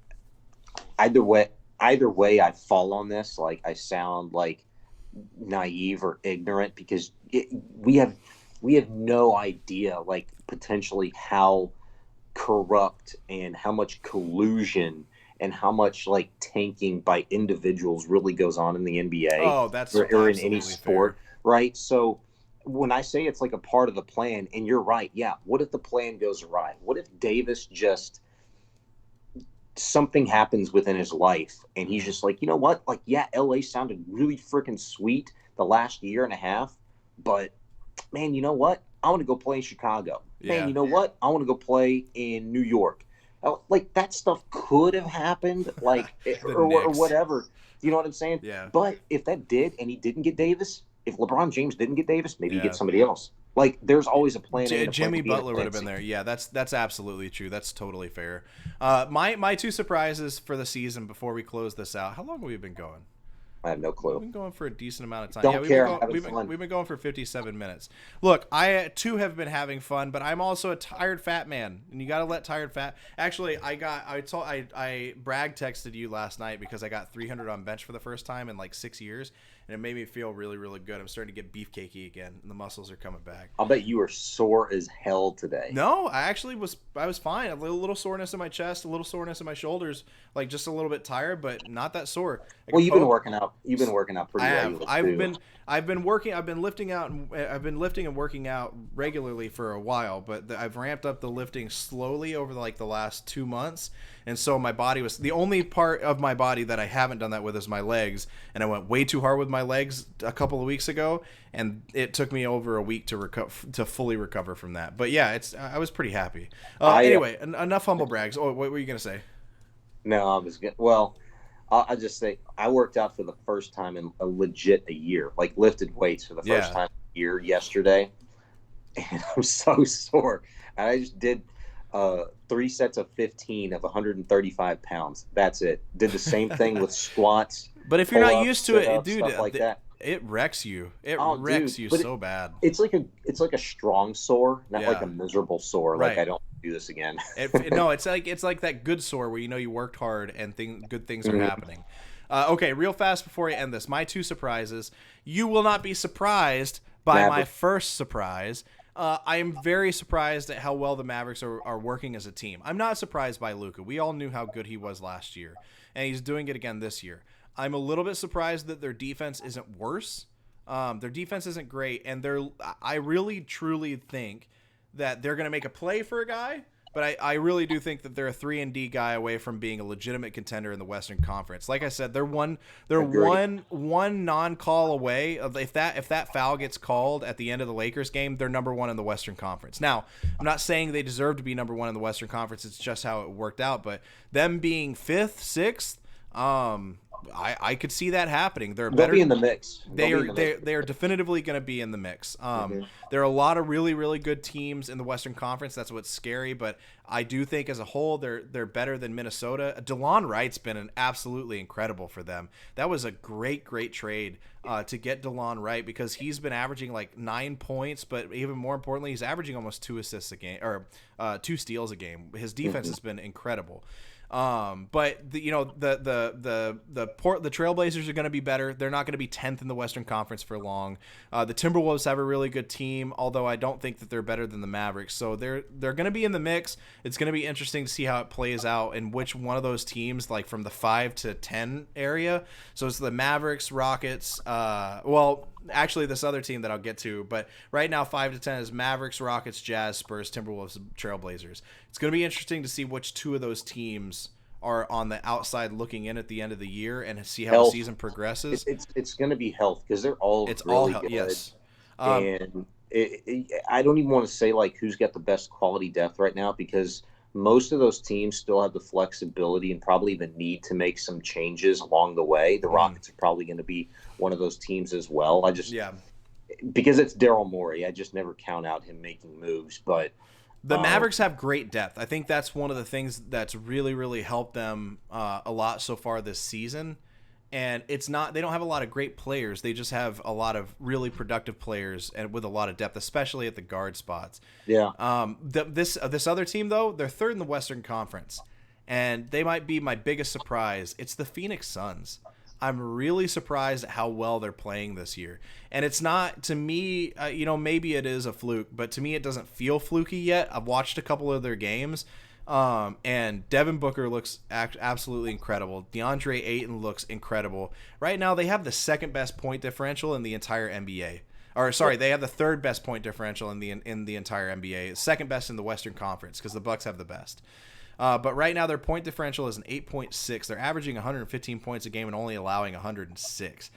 either way I fall on this. Like I sound like naive or ignorant because we have no idea, like potentially how corrupt and how much collusion and how much like tanking by individuals really goes on in the NBA. Oh, that's or in any sport, fair. Right? So when I say it's like a part of the plan, and you're right, yeah. What if the plan goes awry? What if Davis just something happens within his life, and he's just like, you know what? Like, yeah, LA sounded really freaking sweet the last year and a half, but man, you know what? I want to go play in Chicago. Yeah. Man, you know what? I want to go play in New York. Like that stuff could have happened, like or whatever. You know what I'm saying? Yeah. But if that did, and he didn't get Davis, if LeBron James didn't get Davis, maybe he gets somebody else. Like there's always a plan. Jimmy Butler would have been there. Yeah, that's absolutely true. That's totally fair. My two surprises for the season before we close this out. How long have we been going? I have no clue. We've been going for a decent amount of time. Don't care. We've been going for 57 minutes. Look, I too have been having fun, but I'm also a tired fat man, and you got to let tired fat. Actually, I brag texted you last night because I got 300 on bench for the first time in like 6 years, and it made me feel really, really good. I'm starting to get beefcakey again, and the muscles are coming back. I'll bet you were sore as hell today. No, I was fine. A little soreness in my chest, a little soreness in my shoulders, like just a little bit tired, but not that sore. Well, you've been working out. You've been working out pretty regularly. I've been working. I've been lifting and working out regularly for a while, but I've ramped up the lifting slowly over the last 2 months, and so my body was the only part of my body that I haven't done that with is my legs, and I went way too hard with my legs a couple of weeks ago, and it took me over a week to fully recover from that. But yeah, I was pretty happy. Anyway, enough humble brags. Oh, what were you gonna say? No, I was good. Well, I'll just say I worked out for the first time in a year, like lifted weights for the first time in a year yesterday, and I'm so sore. And I just did 3 sets of 15 of 135 pounds. That's it. Did the same thing with squats. But if you're not used to it, dude, like that. It wrecks you. It wrecks you so bad. It's like a strong sore, not like a miserable sore. Right. Like I don't do this again. No, it's like that good sore where you worked hard and good things are happening. Okay, real fast before I end this, my two surprises. You will not be surprised by my first surprise. I am very surprised at how well the Mavericks are working as a team. I'm not surprised by Luka. We all knew how good he was last year, and he's doing it again this year. I'm a little bit surprised that their defense isn't worse. Their defense isn't great, and I really truly think that they're going to make a play for a guy, But I really do think that they're a 3-and-D guy away from being a legitimate contender in the Western Conference. Like I said, they're one non-call away of if that foul gets called at the end of the Lakers game, they're number 1 in the Western Conference. Now, I'm not saying they deserve to be number 1 in the Western Conference. It's just how it worked out. But them being 5th, 6th, I could see that happening. They'll be in the mix. They are definitively going to be in the mix. There are a lot of really, really good teams in the Western Conference. That's what's scary. But I do think as a whole, they're better than Minnesota. DeLon Wright's been an absolutely incredible for them. That was a great trade to get DeLon Wright, because he's been averaging like 9 points, but even more importantly, he's averaging almost 2 assists a game, or 2 steals a game. His defense has been incredible. But the Trailblazers are going to be better. They're not going to be 10th in the Western Conference for long. The Timberwolves have a really good team, although I don't think that they're better than the Mavericks. So they're going to be in the mix. It's going to be interesting to see how it plays out and which one of those teams, like from the 5 to 10 area. So it's the Mavericks, Rockets, actually this other team that I'll get to, but right now 5 to 10 is Mavericks, Rockets, Jazz, Spurs, Timberwolves, Trailblazers. It's going to be interesting to see which two of those teams are on the outside looking in at the end of the year and see how the season progresses. It's going to be health, because they're all good. Yes. And I don't even want to say like who's got the best quality depth right now, because most of those teams still have the flexibility and probably the need to make some changes along the way. The Rockets are probably going to be one of those teams as well. Because it's Daryl Morey, I just never count out him making moves. But the Mavericks have great depth. I think that's one of the things that's really, really helped them a lot so far this season. And they don't have a lot of great players. They just have a lot of really productive players and with a lot of depth, especially at the guard spots. Yeah. This other team, though, they're 3rd in the Western Conference, and they might be my biggest surprise. It's the Phoenix Suns. I'm really surprised at how well they're playing this year. And it's not, to me, maybe it is a fluke, but to me it doesn't feel fluky yet. I've watched a couple of their games. And Devin Booker looks absolutely incredible. DeAndre Ayton looks incredible. Right now, they have the 2nd best point differential in the entire NBA. They have the 3rd best point differential in the entire NBA. 2nd best in the Western Conference, because the Bucks have the best. But right now, their point differential is an 8.6. They're averaging 115 points a game and only allowing 106.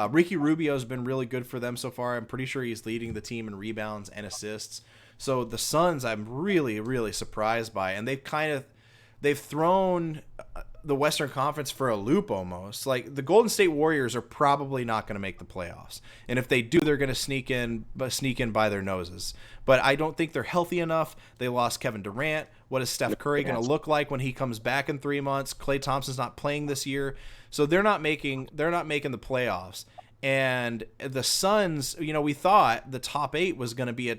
Ricky Rubio's been really good for them so far. I'm pretty sure he's leading the team in rebounds and assists. So the Suns, I'm really, really surprised by, and they've thrown the Western Conference for a loop almost. Like, the Golden State Warriors are probably not going to make the playoffs, and if they do, they're going to sneak in by their noses. But I don't think they're healthy enough. They lost Kevin Durant. What is Steph Curry going to look like when he comes back in 3 months? Klay Thompson's not playing this year, so they're not making the playoffs. And the Suns, we thought the top 8 was going to be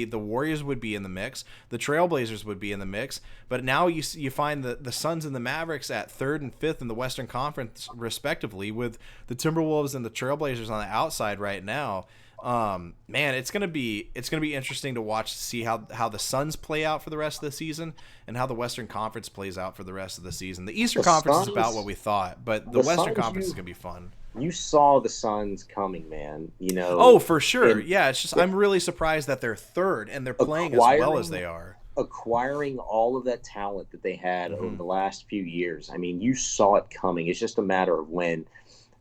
the Warriors would be in the mix, the Trailblazers would be in the mix, but now you find the Suns and the Mavericks at 3rd and 5th in the Western Conference respectively, with the Timberwolves and the Trailblazers on the outside right now. Man, it's gonna be interesting to watch to see how the Suns play out for the rest of the season and how the Western Conference plays out for the rest of the season. The Eastern Conference is about what we thought, but the Western Conference is gonna be fun. You saw the Suns coming, man. Oh, for sure. Yeah, it's just I'm really surprised that they're 3rd and they're playing as well as they are. Acquiring all of that talent that they had over the last few years. I mean, you saw it coming. It's just a matter of when.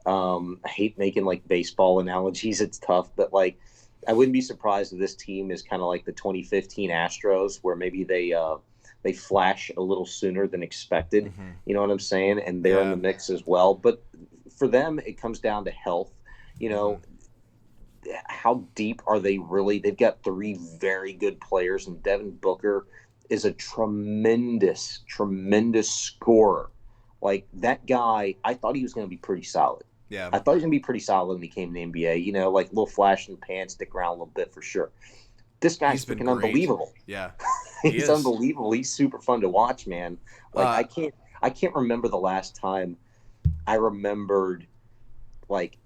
I hate making like baseball analogies. It's tough, but like I wouldn't be surprised if this team is kind of like the 2015 Astros, where maybe they flash a little sooner than expected. You know what I'm saying? And they're in the mix as well. But for them, it comes down to health. How deep are they really? They've got 3 very good players, and Devin Booker is a tremendous, tremendous scorer. Like, that guy, I thought he was going to be pretty solid. Yeah. I thought he was going to be pretty solid when he came to the NBA. Like, little flash in the pan, stick around a little bit for sure. This guy's freaking unbelievable. Yeah. He's unbelievable. He's super fun to watch, man. Like, I can't remember the last time I remembered, like,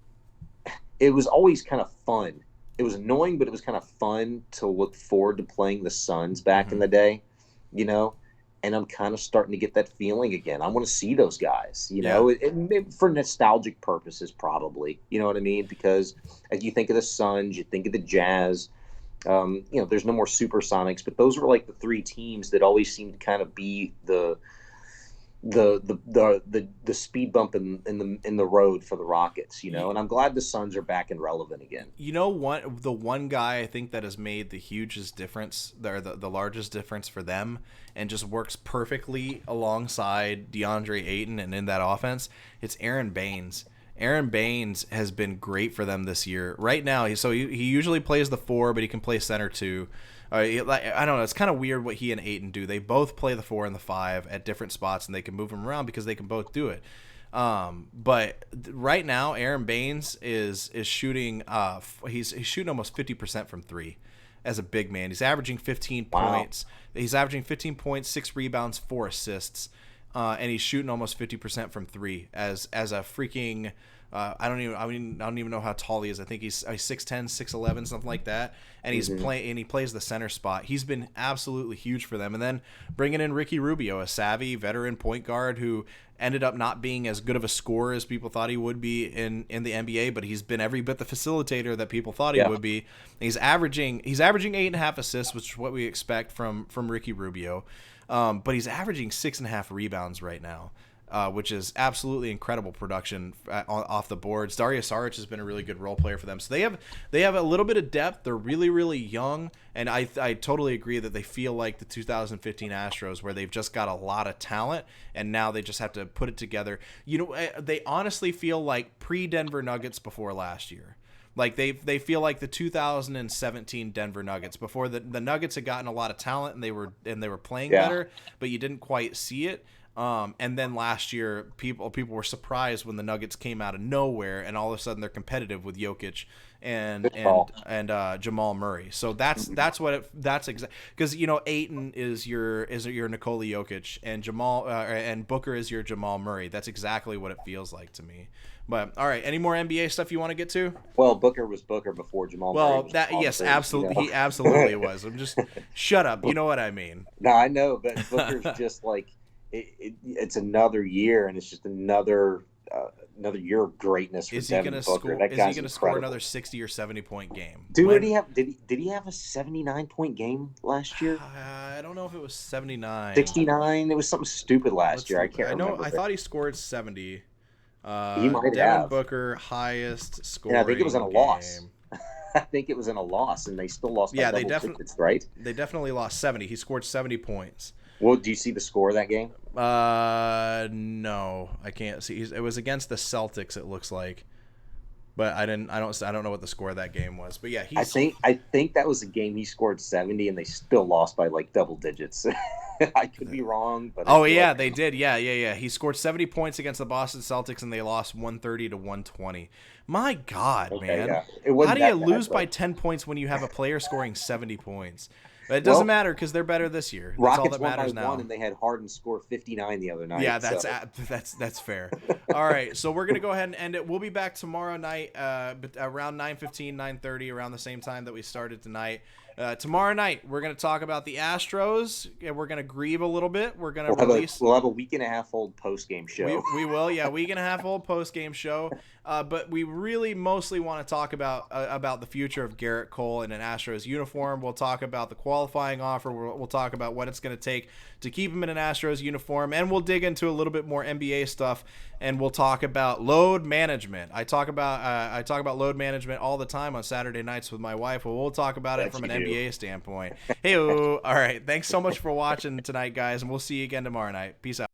it was always kind of fun. It was annoying, but it was kind of fun to look forward to playing the Suns back in the day, and I'm kind of starting to get that feeling again. I want to see those guys, for nostalgic purposes, probably, you know what I mean? Because as you think of the Suns, you think of the Jazz, There's no more Supersonics, but those were like the three teams that always seemed to kind of be the speed bump in the road for the Rockets, and I'm glad the Suns are back and relevant again. The one guy I think that has made the hugest difference, or the largest difference for them, and just works perfectly alongside DeAndre Ayton and in that offense, it's Aaron Baines. Aaron Baines has been great for them this year. Right now, he usually plays the 4, but he can play center too. I don't know. It's kind of weird what he and Ayton do. They both play the 4 and the 5 at different spots, and they can move them around because they can both do it. But right now, Aaron Baines is shooting. He's shooting almost 50% from 3 as a big man. He's averaging 15 points. He's averaging 15 points, 6 rebounds, 4 assists, and he's shooting almost 50% from 3 as a freaking. I don't even know how tall he is. I think he's 6'10", 6'11", something like that. And he's playing, and he plays the center spot. He's been absolutely huge for them. And then bringing in Ricky Rubio, a savvy veteran point guard who ended up not being as good of a scorer as people thought he would be in the NBA, but he's been every bit the facilitator that people thought he would be. He's averaging 8.5 assists, which is what we expect from Ricky Rubio. But he's averaging 6.5 rebounds right now. Which is absolutely incredible production off the boards. Dario Saric has been a really good role player for them. So they have a little bit of depth. They're really, really young, and I totally agree that they feel like the 2015 Astros, where they've just got a lot of talent, and now they just have to put it together. They honestly feel like pre-Denver Nuggets before last year. Like they feel like the 2017 Denver Nuggets, before the Nuggets had gotten a lot of talent and they were playing better, but you didn't quite see it. And then last year, people were surprised when the Nuggets came out of nowhere, and all of a sudden they're competitive with Jokic and Jamal Murray. So that's exactly because Ayton is your Nikola Jokic, and Jamal and Booker is your Jamal Murray. That's exactly what it feels like to me. But all right, any more NBA stuff you want to get to? Well, Booker was Booker before Jamal Murray. Well, yes, absolutely, he absolutely was. I'm just shut up. You know what I mean? No, I know, but Booker's just like. It's another year, and it's just another year of greatness for Devin Booker. That guy's incredible. Score another 60 or 70 point game? Dude, did he have a 79-point game last year? I don't know if it was 79. 69. It was something stupid last year. I can't remember. I thought he scored 70. He might Devin Booker highest scoring. Yeah, I think it was in a loss. I think it was in a loss, and they still lost by double digits, right? They definitely lost 70. He scored 70 points. Well, do you see the score of that game? No, I can't see. It was against the Celtics, it looks like, but I don't know what the score of that game was. But yeah, I think that was a game he scored 70, and they still lost by like double digits. I could be wrong, but they did. Yeah. He scored 70 points against the Boston Celtics, and they lost 130 to 120. My God, man! Yeah. How do you lose by 10 points when you have a player scoring 70 points? But it doesn't matter because they're better this year. That's all that matters now. Rockets won by 1, and they had Harden score 59 the other night. Yeah, that's fair. All right, so we're gonna go ahead and end it. We'll be back tomorrow night, around 9:15, 9:30, around the same time that we started tonight. Tomorrow night, we're going to talk about the Astros, and we're going to grieve a little bit. We'll have a week and a half old post-game show. We will, yeah, week and a half old post-game show. But we really mostly want to talk about the future of Garrett Cole in an Astros uniform. We'll talk about the qualifying offer. We'll talk about what it's going to take to keep him in an Astros uniform, and we'll dig into a little bit more NBA stuff, and we'll talk about load management. I talk about load management all the time on Saturday nights with my wife. Well, we'll talk about it from an NBA standpoint. Hey, all right. Thanks so much for watching tonight, guys, and we'll see you again tomorrow night. Peace out.